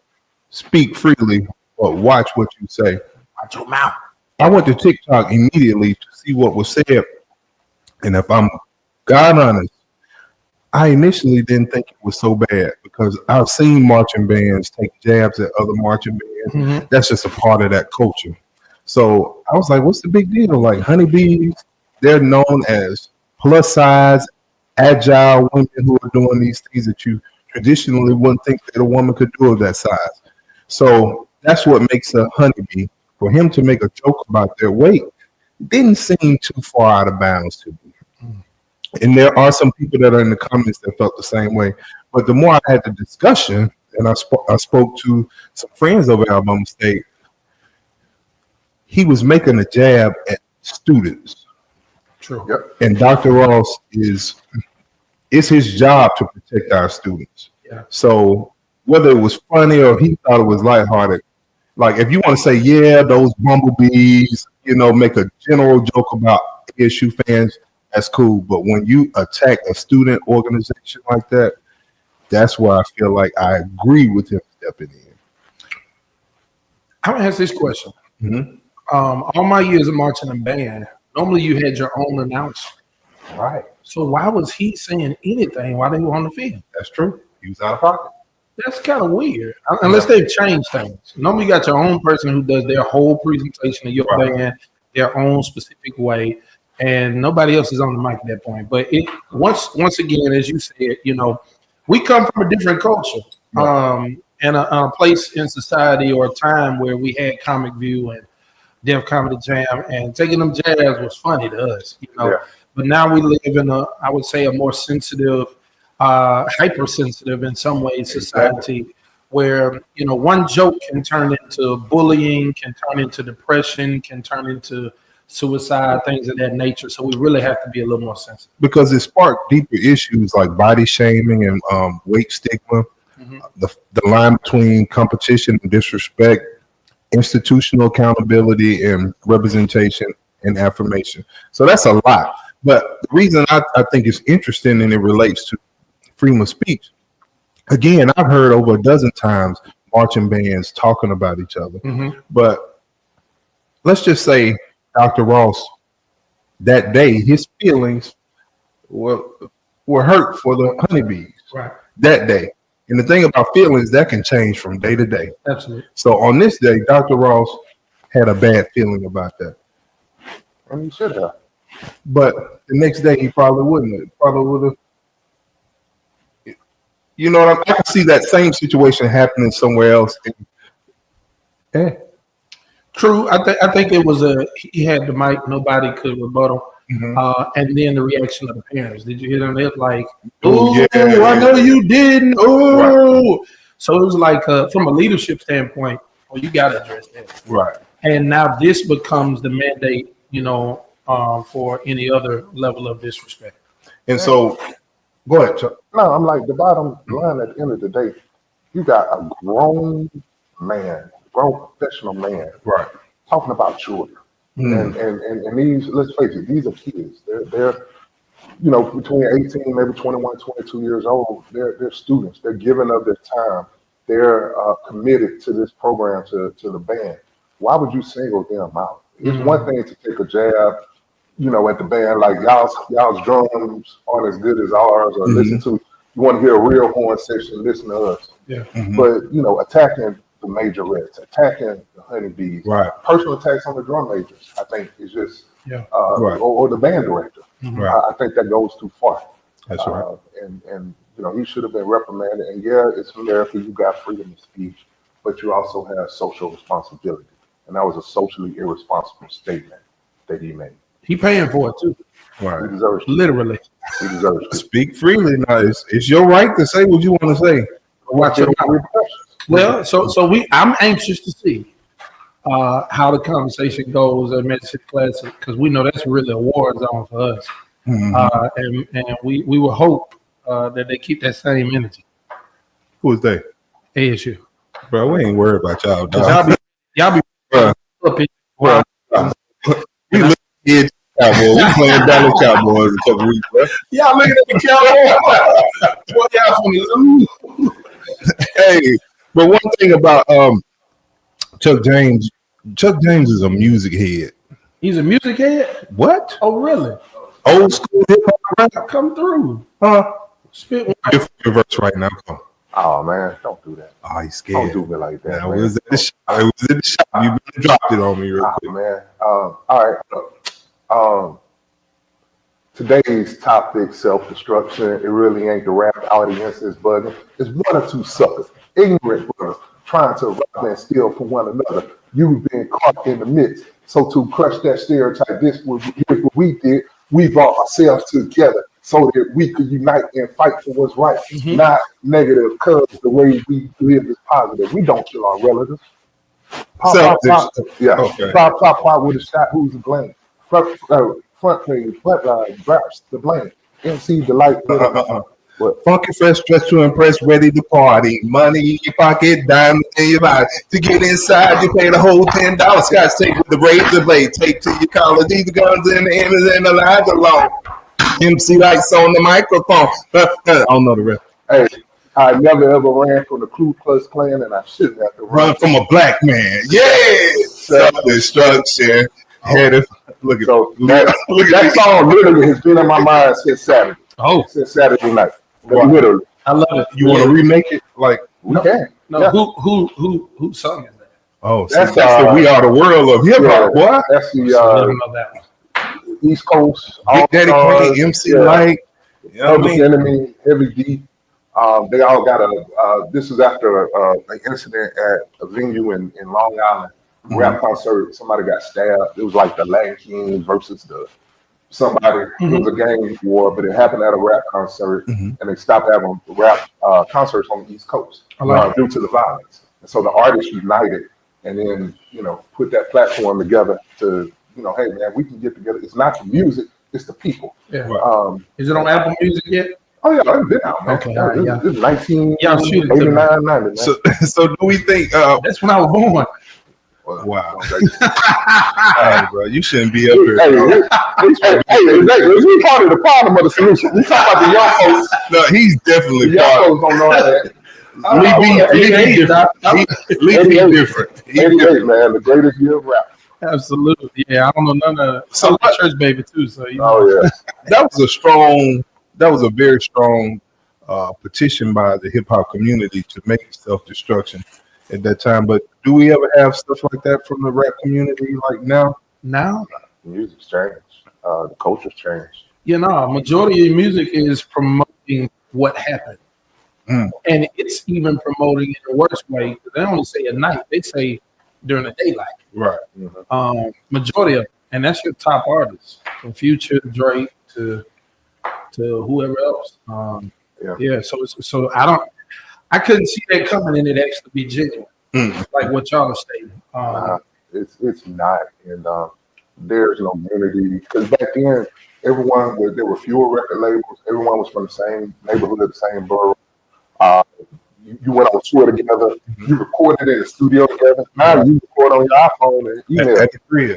speak freely, but watch what you say, Watch your mouth. I went to TikTok immediately to see what was said. And if I'm God honest, I initially didn't think it was so bad because I've seen marching bands take jabs at other marching bands. That's just a part of that culture. So I was like, what's the big deal? Like honeybees, they're known as plus size, agile women who are doing these things that you traditionally wouldn't think that a woman could do of that size. So that's what makes a honeybee. For him to make a joke about their weight didn't seem too far out of bounds to me. And there are some people that are in the comments that felt the same way. But the more I had the discussion, and I spoke to some friends over at Alabama State, he was making a jab at students. True. Yep. And Dr. Ross it's his job to protect our students. Yeah. So whether it was funny or he thought it was lighthearted, like if you want to say, yeah, those bumblebees, make a general joke about ASU fans, that's cool. But when you attack a student organization like that, that's where I feel like I agree with him stepping in. I'm gonna ask this question. Mm-hmm. All my years of marching in band, normally you had your own announcer. Right. So why was he saying anything while they were on the field? That's true. He was out of pocket. That's kind of weird. Unless they've changed things. Normally you got your own person who does their whole presentation of your band, their own specific way, and nobody else is on the mic at that point. But once again, as you said, we come from a different culture. And a place in society or a time where we had Comic View and Def Comedy Jam, and taking them jabs was funny to us, Yeah. But now we live in I would say, a more sensitive, hypersensitive in some ways society where, one joke can turn into bullying, can turn into depression, can turn into suicide, things of that nature. So we really have to be a little more sensitive. Because it sparked deeper issues like body shaming and weight stigma, the line between competition and disrespect, institutional accountability and representation and affirmation. So that's a lot. But the reason I think it's interesting and it relates to freedom of speech, again, I've heard over a dozen times marching bands talking about each other. But let's just say Dr. Ross, that day, his feelings were hurt for the honeybees that day. And the thing about feelings, that can change from day to day. Absolutely. So on this day, Dr. Ross had a bad feeling about that. And he should have. But the next day, he probably wouldn't have. Probably would have. You know what I can see that same situation happening somewhere else. True. I think it was he had the mic, nobody could rebuttal. And then the reaction of the parents. Did you hear them? They're like, "Oh, yeah, I know you didn't." Oh, right. So it was like from a leadership standpoint, well, you got to address that. Right. And now this becomes the mandate, for any other level of disrespect. And so, go ahead, Chuck. No, I'm like, the bottom line at the end of the day, you got a grown professional man, right, talking about children. And these, let's face it, these are kids. They're between 18, maybe 21, 22 years old. They're students. They're giving up their time. They're committed to this program, to the band. Why would you single them out? It's one thing to take a jab, at the band, like y'all's drums aren't as good as ours, or listen to, you want to hear a real horn section, listen to us. Yeah. But, attacking the major reds, attacking the honeybees, right, personal attacks on the drum majors, I think is just, right, or the band director. Right. I think that goes too far. That's right. And he should have been reprimanded. And yeah, it's America. You got freedom of speech, but you also have social responsibility. And that was a socially irresponsible statement that he made. He paying for it too. Right. He deserves it. Literally. He deserves it. Speak freely. Now, it's your right to say what you want to say. Watch your mouth. Well, I'm anxious to see how the conversation goes at Mississippi Classic, because we know that's really a war zone for us. And we will hope that they keep that same energy. Who is they? ASU. Bro, we ain't worried about y'all, dog. Y'all be up in. We look at Cowboys. We playing Dallas Cowboys in a couple weeks, bro. Y'all looking at the Cowboys. Boy, y'all funny. Hey, but one thing about Chuck James is a music head. He's a music head? What? Oh, really? Old school hip hop rap? Come through. Spit one. Your verse right now. Come on. Oh man, don't do that. Oh, he's scared. Don't do me like that. I was at the shop. I was at the shop. You dropped it on me real quick. Man. All right. Today's topic, self-destruction. It really ain't the rap audience is bugging. It's one or two suckers, ignorant brothers, trying to rob and steal from one another. You've been caught in the midst. So to crush that stereotype, here's what we did. We brought ourselves together so that we could unite and fight for what's right, not negative, because the way we live is positive. We don't kill our relatives. Pop, yeah. Okay. Pop with a shot. Who's to blame? Front page, verse, the blame. MC Delight. Funky fresh, dressed to impress, ready to party. Money in your pocket, diamonds in your body. To get inside, you pay the whole $10. Scotch tape with the razor blade, tape to your collar. These guns in the image and the lines alone. MC Lights on the microphone. I don't know the rest. Hey, I never ever ran from the Ku Klux Klan, and I shouldn't have to run from a black man. Yeah, self-destruction. Look at that song. Literally has been in my mind since Saturday. Since Saturday night. Wow. Literally, I love it. You want to remake it? Like we can. No, yeah. Who sung is that? Oh, that's the We Are the World of Hip Hop, boy. That's the that one. East Coast. Big Daddy Kane, MC Light, Public Enemy, Heavy D. They all got this is after an incident at a venue in Long Island, rap concert. Somebody got stabbed. It was like the Latin Kings versus somebody. It was a gang war, but it happened at a rap concert, and they stopped having rap concerts on the East Coast due to the violence. And so the artists united, and then put that platform together to hey man, we can get together. It's not the music, it's the people. Yeah. Is it on Apple Music yet? Oh yeah, it's been out, man. Okay, it's 1989, 90. So do we think that's when I was born? Wow. Hey, bro, you shouldn't be up here. We part of the problem of the solution. We talk about the young folks. No, he's definitely the young folks don't know that. Lee be different. 88, man, the greatest year of rap. Absolutely. Yeah, I don't know none of that. So my church baby too. So yeah. That was a very strong petition by the hip hop community to make self-destruction at that time. But do we ever have stuff like that from the rap community like now? Now? Music's changed. The culture's changed. Majority of music is promoting what happened. And it's even promoting in the worst way. They don't only say at night, they say during the daylight. Right. Majority of it. And that's your top artists. From Future, Drake to whoever else. So I couldn't see that coming and it actually be genuine. Like what y'all are stating. It's not, and there's no unity because back then there were fewer record labels. Everyone was from the same neighborhood, the same borough. You went on tour together. You recorded in the studio together. Now you record on your iPhone and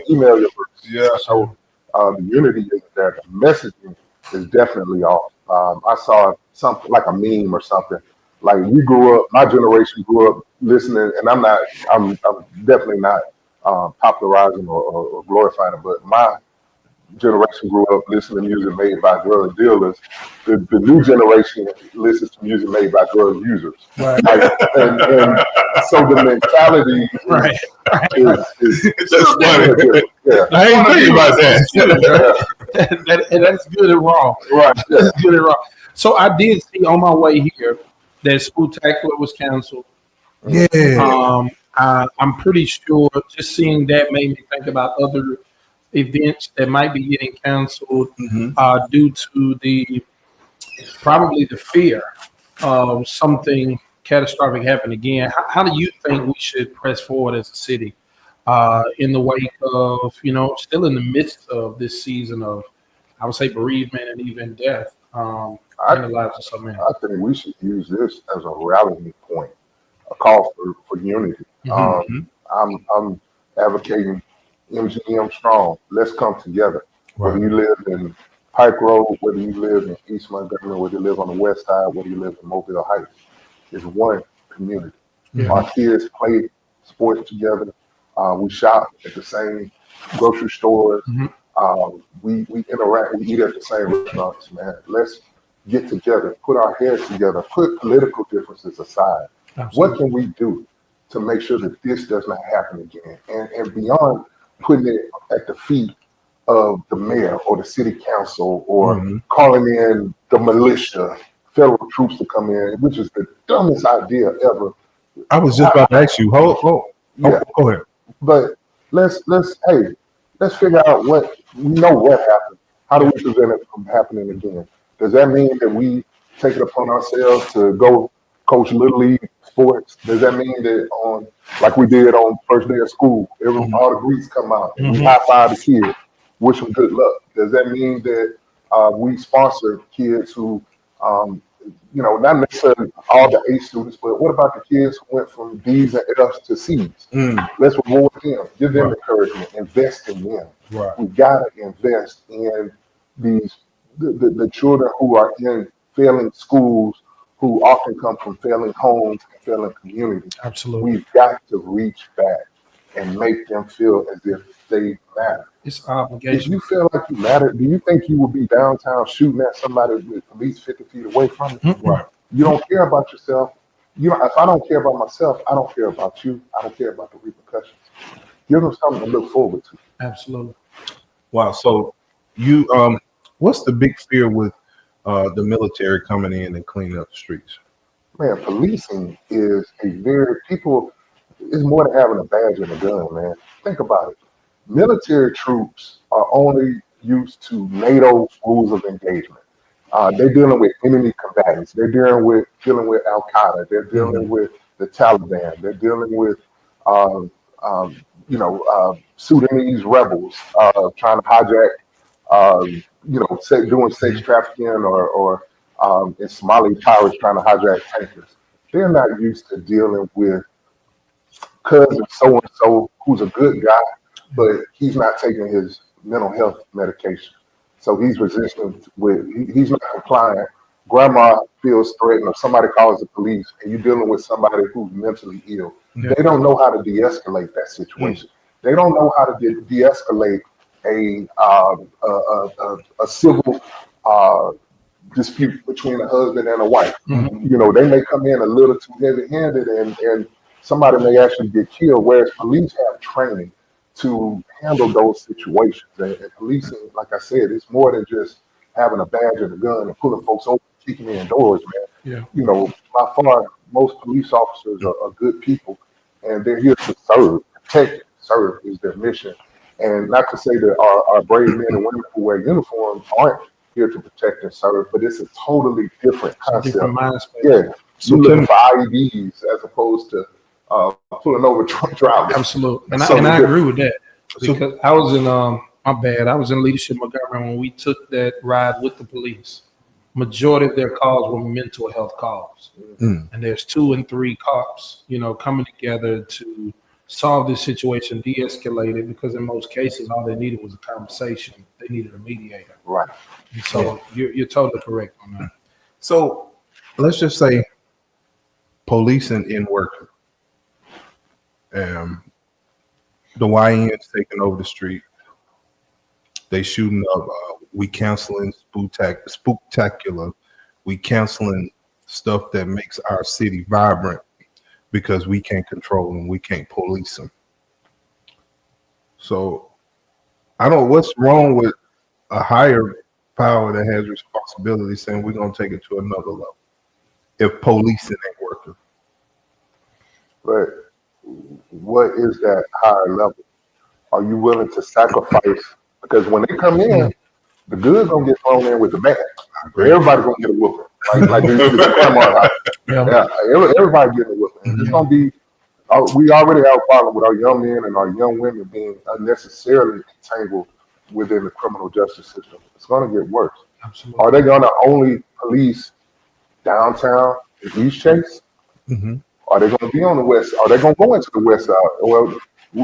email your verse. Yeah. So the unity is there. The messaging is definitely off. I saw something like a meme or something. Like we grew up, my generation grew up listening, and I'm definitely not popularizing or glorifying it, but my generation grew up listening to music made by drug dealers. The new generation listens to music made by drug users. Right. And so the mentality is that's funny. Yeah. I ain't thinking about that. That's good and wrong. Right. That's good and wrong. So I did see on my way here that Spooktacular was canceled. Yeah. I'm pretty sure just seeing that made me think about other events that might be getting canceled due to probably the fear of something catastrophic happening again. How do you think we should press forward as a city in the wake of, still in the midst of this season of, I would say, bereavement and even death in the lives of some men? I think we should use this as a rallying point, a call for unity. I'm advocating MGM strong. Let's come together. Right. Whether you live in Pike Road, whether you live in East Montgomery, whether you live on the west side, whether you live in Mobile Heights, it's one community. Yeah. Our kids play sports together. We shop at the same grocery stores. We interact. We eat at the same restaurants. Man, let's get together. Put our heads together. Put political differences aside. Absolutely. What can we do to make sure that this does not happen again? And beyond putting it at the feet of the mayor or the city council or calling in the militia, federal troops to come in, which is the dumbest idea ever. I was just about to ask you. Yeah. Go ahead. But let's figure out what we know what happened. How do we prevent it from happening again? Does that mean that we take it upon ourselves to go coach little league sports? Does that mean that on like we did on first day of school, all the Greeks come out and we high five the kids, wish them good luck? Does that mean that we sponsor kids who not necessarily all the A students, but what about the kids who went from B's and F's to C's? Let's reward them, give them encouragement, invest in them. Right. We gotta invest in the children who are in failing schools, who often come from failing homes and failing communities. Absolutely. We've got to reach back and make them feel as if they matter. It's our obligation. If you feel like you matter, do you think you would be downtown shooting at somebody with at least 50 feet away from you? Right. You don't care about yourself. If I don't care about myself, I don't care about you. I don't care about the repercussions. Give them something to look forward to. Absolutely. Wow. So you, what's the big fear with the military coming in and cleaning up the streets? Man, policing is it's more than having a badge and a gun, man. Think about it. Military troops are only used to NATO rules of engagement. They're dealing with enemy combatants. They're dealing with Al Qaeda. They're dealing with the Taliban. They're dealing with Sudanese rebels trying to hijack, doing sex trafficking or in Somali pirates trying to hijack tankers. They're not used to dealing with cousin so and so who's a good guy, but he's not taking his mental health medication. So he's resistant he's not compliant. Grandma feels threatened or somebody calls the police and you're dealing with somebody who's mentally ill. Yeah. They don't know how to de-escalate that situation. They don't know how to de-escalate a civil dispute between a husband and a wife. They may come in a little too heavy-handed and somebody may actually get killed, whereas police have training to handle those situations. And policing, like I said, it's more than just having a badge and a gun and pulling folks over, kicking in doors, man. Yeah. By far, most police officers are good people, and they're here to serve, protect, serve is their mission. And not to say that our brave men and women who wear uniforms aren't here to protect and serve, but it's a totally different concept. Different mind space. Yeah, you looking for IEDs as opposed to pulling over truck drivers. Absolutely, and I agree with that because I was in I was in leadership Montgomery when we took that ride with the police. Majority of their calls were mental health calls, and there's 2 and 3 cops, coming together to solve this situation, de-escalate it, because in most cases all they needed was a conversation. They needed a mediator. Right. And so you're totally correct on that. So let's just say policing in working. The YN's taking over the street. They shooting up. We canceling spooktacular. We canceling stuff that makes our city vibrant because we can't control them. We can't police them. So I don't know what's wrong with a higher power that has responsibility saying we're going to take it to another level if policing ain't working. But what is that higher level? Are you willing to sacrifice? Because when they come in, the good gonna get thrown in with the bad. Everybody's gonna get a whooping. Like they used to the grandma house. Yeah, everybody getting a whooping. It's gonna be. We already have a problem with our young men and our young women being unnecessarily entangled within the criminal justice system. It's gonna get worse. Absolutely. Are they gonna only police downtown in East Chase? Are they going to be on the west? Are they going to go into the west side? Well,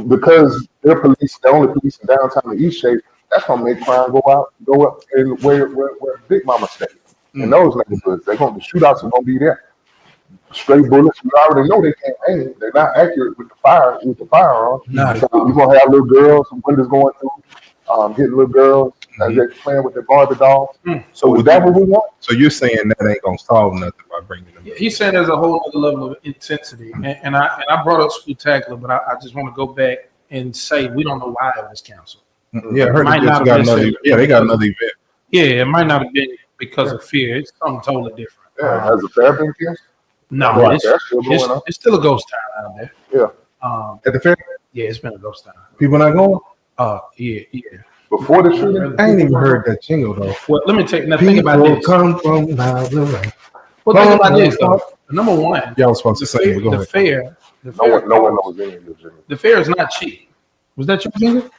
because they're only policing downtown the East Chase, that's going to make crime go up, and where Big Mama stays. In those neighborhoods, the shootouts are going to be there. Straight bullets. We already know they can't aim. They're not accurate with the firearm. So you're going to have little girls, some windows going through, hitting little girls as they're playing with their Barbie dolls. So is that what we want? So you're saying that ain't gonna solve nothing by bringing them? Yeah, he's saying there's a whole other level of intensity, and I brought up spectacular, but I just want to go back and say we don't know why it was canceled. Yeah, I heard they got another. Yeah, they got another event. Yeah, it might not have been because of fear. It's something totally different. Yeah, has the fair been canceled? No, Right, that's still going on. it's still a ghost town out there. Yeah. At the fair, Yeah, it's been a ghost town. people not going. Yeah. Before the shooting, I ain't even heard that jingle though. Well, let me take. Now think about People this. come from miles away. Well, think about this though. Number one, Y'all was supposed to say, but go the ahead. fair. no one knows any of this jingle. The fair is not cheap. Was that your jingle?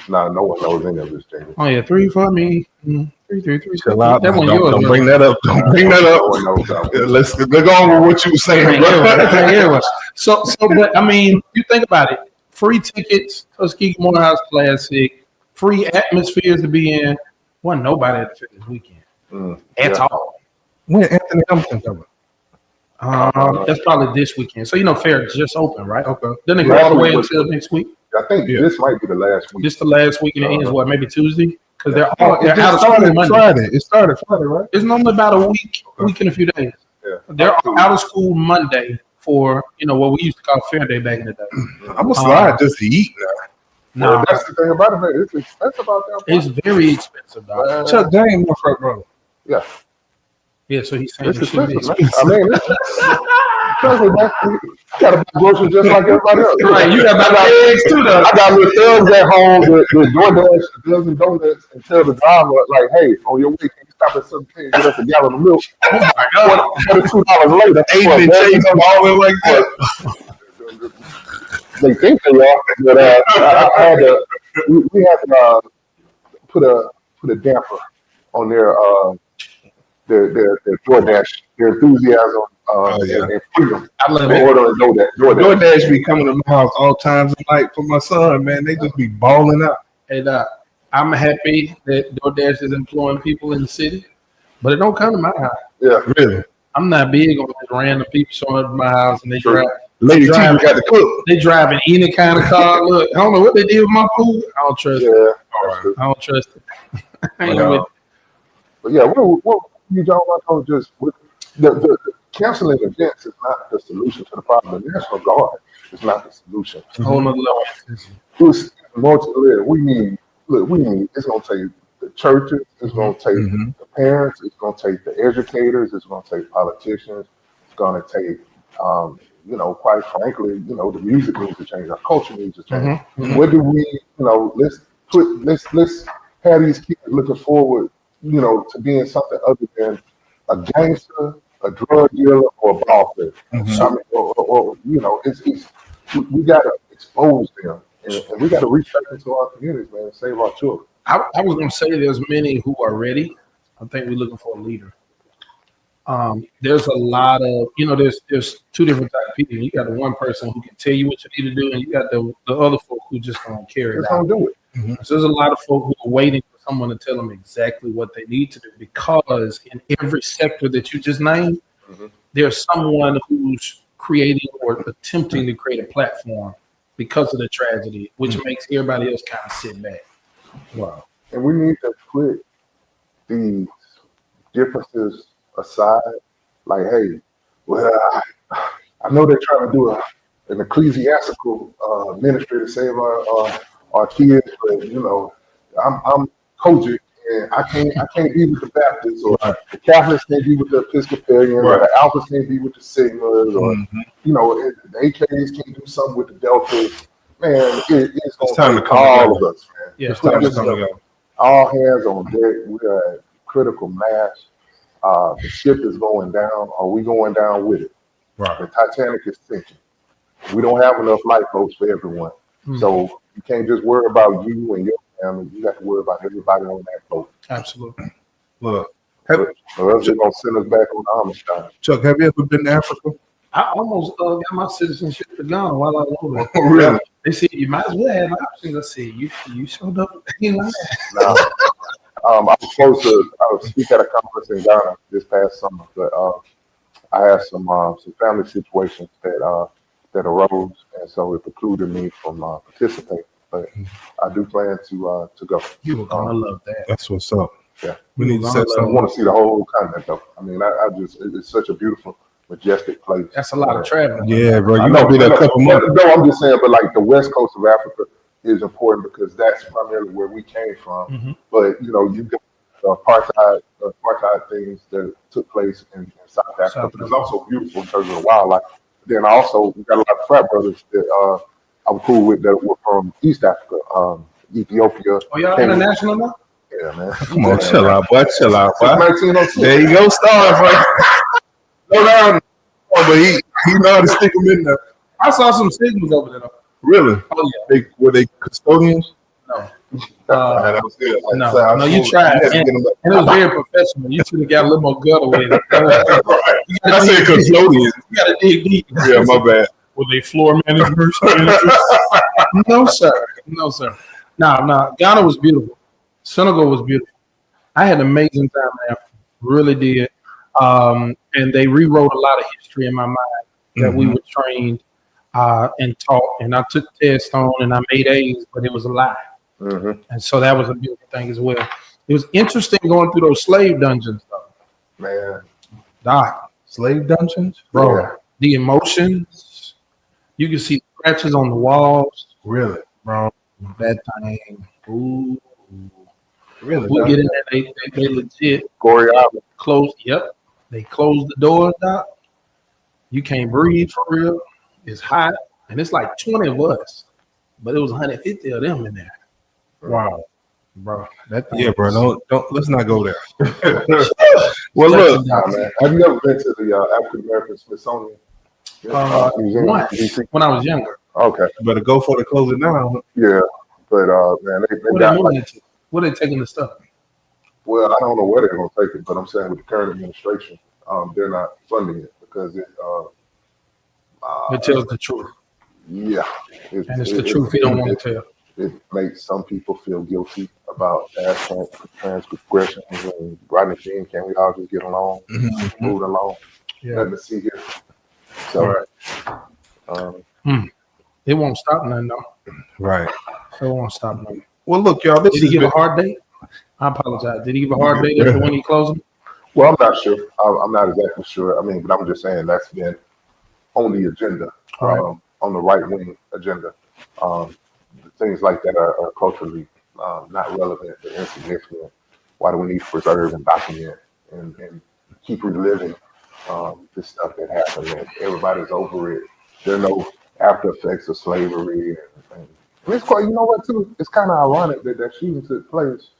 Nah, no one knows any of this jingle. Oh yeah, 3 for me. 3, 3, 3. Chill out. That one Don't, yours. don't bring that up. Don't bring that No up. one knows that Yeah, one. let's go on with what you were saying, bro. So, but I mean, you think about it. Free tickets, Tuskegee Morehouse Classic, free atmospheres to be in. Wasn't nobody at the fair this weekend at all. When Anthony Hamilton coming? That's probably this weekend. So fair just open, right? Okay. Then they go all the way until next week. I think this might be the last week. This the last week, and it ends what, maybe Tuesday? Because they're It out of school started Monday. Friday. It started Friday, right? It's normally about a week and a few days. Yeah. They're out of school Monday for what we used to call Fair Day back in the day. I'm gonna slide just to eat now. No, Well, that's the thing about it, man. It's expensive out there. it's very expensive, dog. Chuck James, my front brother. Yeah, Yeah, so he's saying it's it should be expensive, expensive. man. I mean, trust me, man. You gotta buy groceries just like everybody else. Right, you got about eggs too, though. I got little thugs at home that DoorDash dozen donuts and tell the driver, like, hey, on your way, can you stop at 17 and get us a gallon of milk? Oh my God. $22 later. Ain't been chasing all like that. They think they are, but I had to. We had to put a damper on their DoorDash, their enthusiasm and freedom. I love In it. order to know that DoorDash be coming to my house all times of night for my son, man. They just be balling out. And I'm happy that DoorDash is employing people in the city, but it don't come to my house. Yeah, Really. I'm not big on just random people showing up to my house and they drive. Lady T Driving. got the cook. They driving any kind of car. Look, I don't know what they did with my food. I don't trust it. yeah. That's true. I don't trust it. I ain't But, with But yeah, what you don't want to just with the canceling events is not the solution to the problem. The National Guard is not the solution. a whole nother level. It's we need. It's gonna take the churches. It's gonna take the parents. It's gonna take the educators. It's gonna take politicians. It's gonna take, quite frankly, the music needs to change. Our culture needs to change. What do we, let's have these kids looking forward, to being something other than a gangster, a drug dealer, or a ball player. I mean, we gotta expose them, and we gotta reach back into our communities, man, and save our children. I was going to say there's many who are ready. I think we're looking for a leader. There's a lot of, there's two different types of people. You got the one person who can tell you what you need to do, and you got the other folk who just don't carry it Just out. don't do it. So there's a lot of folk who are waiting for someone to tell them exactly what they need to do, because in every sector that you just named, there's someone who's creating or attempting to create a platform because of the tragedy, which makes everybody else kind of sit back. Wow. And we need to put these differences aside. Like, hey, well, I know they're trying to do an ecclesiastical ministry to save our kids, but I'm Kojic, and I can't be with the Baptists, or the Catholics can't be with the Episcopalians, or the Alphas can't be with the Sigmas, or the AKs can't do something with the Deltas. Man, it's It's going time to to take come all together. of us, man. Yeah, It's time to come together. All hands on deck. We are at critical mass. The ship is going down. Are we going down with it? Right. The Titanic is sinking. We don't have enough lifeboats for everyone. So you can't just worry about you and your family. You got to worry about everybody on that boat. Absolutely. Look, Or else they're going to send us back on the Amistad. Chuck, have you ever been to Africa? I almost got my citizenship to Ghana while I was over there. Really? They said you might as well have options. I said you showed up. Now, I was speak at a conference in Ghana this past summer, but I had some family situations that arose, and so it precluded me from participating. But I do plan to go. You were gonna love that. That's what's up. Yeah. We need to set I something want to see the whole continent, though. I mean, it's such a beautiful, majestic place. That's a lot of traveling. Yeah, bro. I You know, gonna be there a couple months. No, I'm just saying, but like the west coast of Africa is important because that's primarily where we came from. But you apartheid things that took place in South Africa, but it's also beautiful in terms of the wildlife. Then also we got a lot of frat brothers that I'm cool with that were from East Africa, Ethiopia. Oh, y'all Kenya. international now? Yeah, man. Come on, chill out, boy. Chill out, boy. Since 1906. There you go, Star, bro. Go down. Oh, but he know how to stick them in there. I saw some signals over there, though. Really? Oh, yeah. Were they custodians? No. That was good. No, you tried. And it was very professional. You should have got a little more gutter with it. I said custodians. You got to dig deep. Yeah, my bad. Were they floor managers? No, sir. No, sir. No. Ghana was beautiful. Senegal was beautiful. I had an amazing time there. Really did. And they rewrote a lot of history in my mind that we were trained and taught. And I took tests on and I made A's, but it was a lie. Mm-hmm. And so that was a beautiful thing as well. It was interesting going through those slave dungeons, though. Man. Doc, Slave dungeons? bro, Yeah. the emotions. You can see scratches on the walls. Really? Bro, that thing. Ooh. Really? We get in there, they legit Gory Island. closed. Yep. They closed the doors, Doc. You can't breathe for real. It's hot. And it's like 20 of us. But it was 150 of them in there. Wow. Bro. That thing Yeah, bro. Don't let's not go there. Well, Touching look, down. man. Have you ever been to the African American Smithsonian Museum? Once, DC? when I was younger. Okay. Better go for the closing down. Yeah. But man, they What got they like, moving to? What they taking the stuff? well, I don't know where they're gonna take it, but I'm saying with the current administration, they're not funding it because it It tells the truth. yeah. And it's the truth he don't want to tell. It makes some people feel guilty about past transgressions and Rodney King. Can we all just get along, move along? Yeah. Nothing to see here. So, It won't stop nothing, though. Right. It won't stop nothing. Well, look, y'all. This Did he is give a hard date? I apologize. Did he give a hard date after when he closed him? well, I'm not sure. I'm not exactly sure. I mean, but I'm just saying that's been on the agenda, Right. on the right wing agenda. Things like that are culturally not relevant or insignificant. Why do we need to preserve and document and keep reliving this stuff that happened? And everybody's over it. There are no after effects of slavery. And it's quite, you know what, too? It's kind of ironic that that shooting took place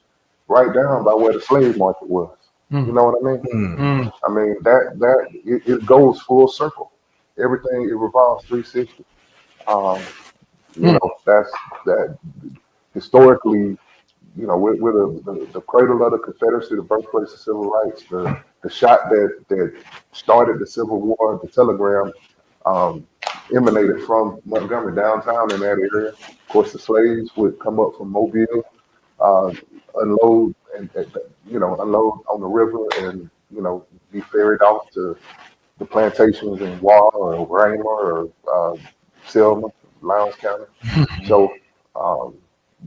right down by where the slave market was. You know what I mean? I mean, it goes full circle. Everything, it revolves 360. You know, that's that historically, you know, we're the cradle of the Confederacy, the birthplace of civil rights, the shot that started the Civil War, the telegram, emanated from Montgomery, downtown in that area. Of course, the slaves would come up from Mobile, unload unload on the river and, you know, be ferried off to the plantations in Wall or Raymer or Selma, Lowndes County. So,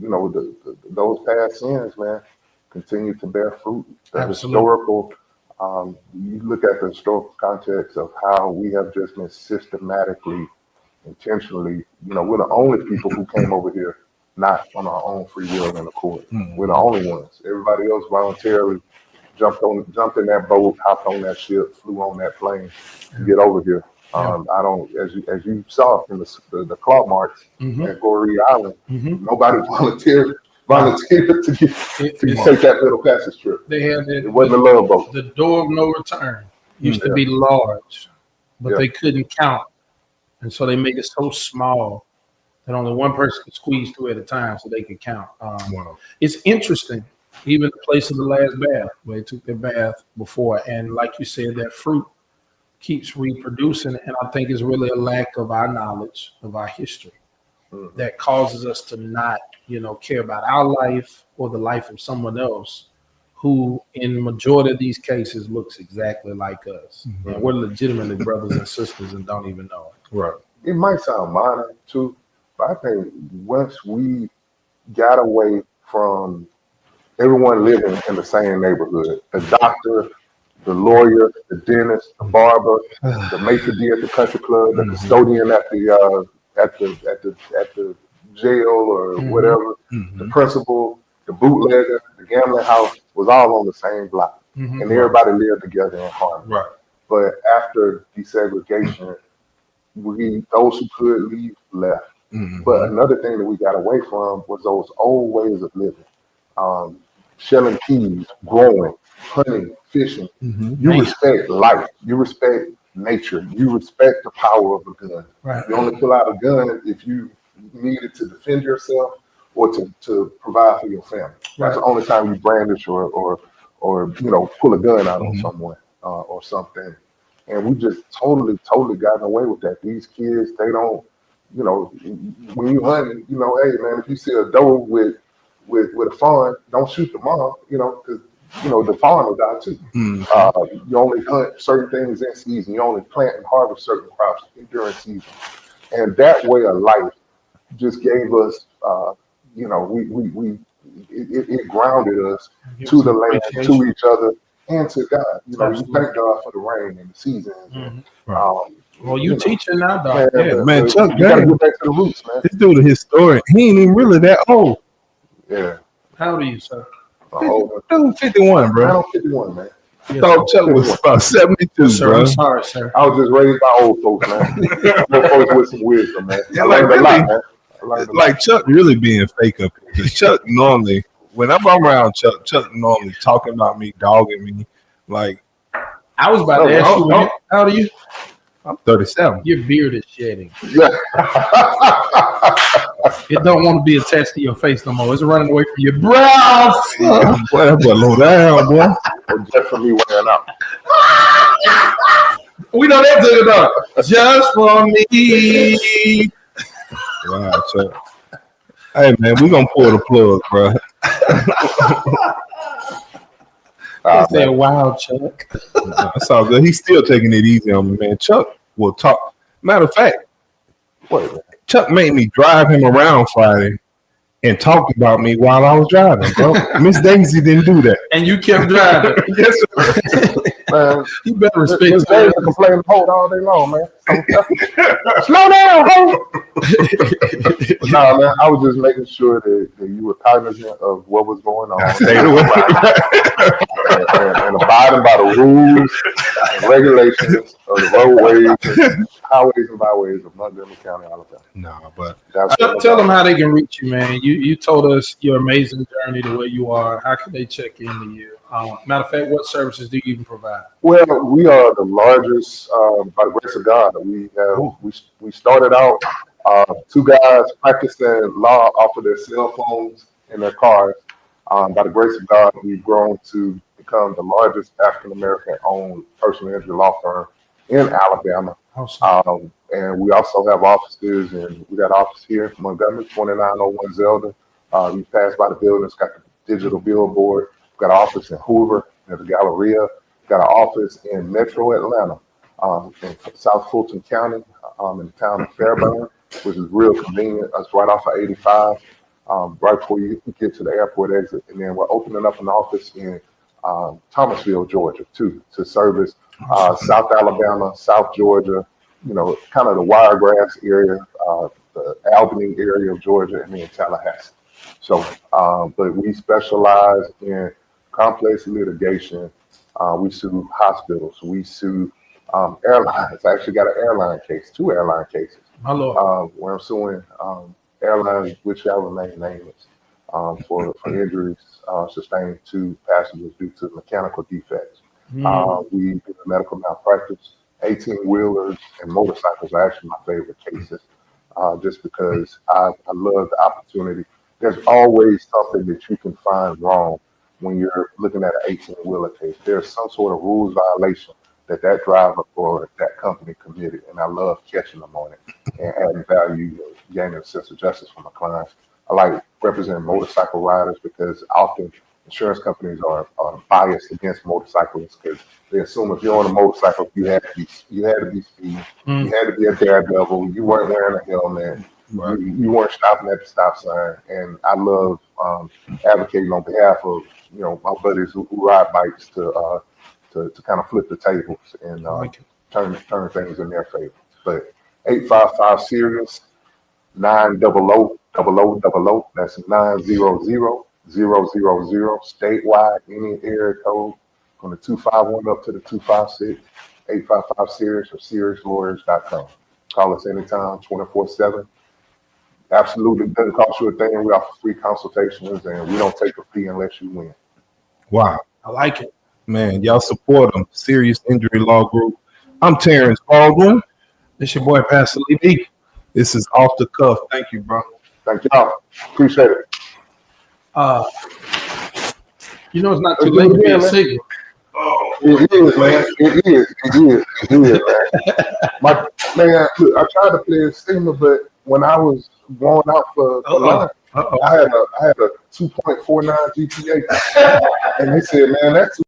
you know, those past sins, man, continue to bear fruit. The Absolutely. historical, you look at the historical context of how we have just been systematically, intentionally, you know, we're the only people who came over here not on our own free will and accord. We're the only ones. Everybody else voluntarily jumped in that boat, hopped on that ship, flew on that plane to get over here. I don't, as you saw from the claw marks at Goree Island, nobody volunteered to take that little passage trip. They had It wasn't a love boat. the door of no return used to be large, but they couldn't count. And so they made it so small that only one person could squeeze through at a time so they could count. It's interesting, even the place of the last bath, where they took their bath before. And like you said, that fruit keeps reproducing. And I think it's really a lack of our knowledge of our history that causes us to not, you know, care about our life or the life of someone else who in majority of these cases looks exactly like us. And we're legitimately brothers and sisters and don't even know it. Right. It might sound minor too, but I think once we got away from everyone living in the same neighborhood, the doctor, the lawyer, the dentist, the barber, the maitre d' at the country club, the custodian at the jail or whatever, the principal, the bootlegger, the gambling house was all on the same block, and everybody lived together in harmony. Right. But after desegregation, those who could leave left. But another thing that we got away from was those old ways of living. Shelling peas, growing, hunting, fishing. You respect life. You respect nature. You respect the power of a gun. Right. You only pull out a gun if you need it to defend yourself or to provide for your family. That's the only time you brandish or pull a gun out on someone or something. And we just totally gotten away with that. These kids, they don't, when you hunt, hey man, if you see a doe with a fawn, don't shoot the mom, because the fawn will die too. You only hunt certain things in season. You only plant and harvest certain crops during season. And that way of life just gave us, it grounded us to the land, to each other, and to God. You thank God for the rain and the seasons. Well, you teaching now, Doc. Man, Chuck, you gotta get back to the roots, man. This dude a historian. He ain't even really that old. Yeah. How old are you, sir? Dude, 51, bro. I'm 51, man. I thought Chuck was about 72, Sir, bro. I'm sorry, sir. I was just raised by old folks, man. Old folks with some wisdom, man. Yeah, I like learned a really, lot, man. I learned a lot. like Chuck really being fake up here. 'Cause Chuck normally, whenever I'm around Chuck normally talking about me, dogging me. Like, I was about to ask you, how old are you? I'm 37. Your beard is shedding. Yeah. It don't want to be attached to your face no more. It's running away from your brow. Boy, that boy low down, boy. Just for me wearing out. We know that good enough. Just for me. Wow, Chuck. Hey, man, we gonna pull the plug, bro. I said, wow, Chuck. That's all good. He's still taking it easy on me, man. Chuck will talk. Matter of fact, Chuck made me drive him around Friday and talked about me while I was driving, bro. Miss Daisy didn't do that. And you kept driving. Yes, sir. Man, You better respect Miss Davis can complain and hold all day long, man. Slow down, ho! Nah, man, I was just making sure that you were cognizant of what was going on. and abiding by the rules and regulations of the roadways and highways and byways of Montgomery County, Alabama. Nah, but Tell them how they can reach you, man. You told us your amazing journey to where you are. How can they check into you? Matter of fact, what services do you even provide? Well, we are the largest, by the grace of God. We started out two guys practicing law off of their cell phones in their cars. By the grace of God, we've grown to become the largest African American owned personal injury law firm in Alabama. Awesome. And we also have offices, and we got an office here in Montgomery, 2901 Zelda. You pass by the building, it's got the digital billboard. We've got an office in Hoover, there's a Galleria. We've got an office in Metro Atlanta, in South Fulton County, in the town of Fairburn, which is real convenient. It's right off of 85, right before you get to the airport exit. And then we're opening up an office in Thomasville, Georgia, too, to service South Alabama, South Georgia, kind of the Wiregrass area, the Albany area of Georgia, and then Tallahassee. So, but we specialize in complex litigation. We sue hospitals. We sue airlines. I actually got an airline case, 2 airline cases, My Lord. where I'm suing airlines, whichever main name is, for injuries sustained to passengers due to mechanical defects. We do medical malpractice. 18-wheelers and motorcycles are actually my favorite cases, just because I love the opportunity. There's always something that you can find wrong when you're looking at an 18-wheeler case. There's some sort of rules violation that driver or that company committed, and I love catching them on it and adding value, gaining a sense of justice for my clients. I like representing motorcycle riders because often insurance companies are biased against motorcyclists because they assume if you're on a motorcycle, you had to be speeding, you had to be a daredevil, you weren't wearing a helmet. Right. You weren't stopping at the stop sign, and I love advocating on behalf of my buddies who ride bikes to kind of flip the tables and turn things in their favor. But 855 Sirius 900 0000. That's 900 statewide, any area code, from the 251 up to the 256, 855-SERIOUS or SeriousLawyers.com. Call us anytime, 24/7. Absolutely doesn't cost you a thing. We offer free consultations, and we don't take a fee unless you win. Wow. I like it. Man, y'all support them. Serious Injury Law Group. I'm Terrence Baldwin. It's your boy, Pastor Lee B. This is Off the Cuff. Thank you, bro. Thank y'all. Appreciate it. You know, it's not too late to be a singer. It is, man. It is, man. Man, look, I tried to play a singer, but when I was going out for line, I had a 2.49 GPA, and they said, man, that's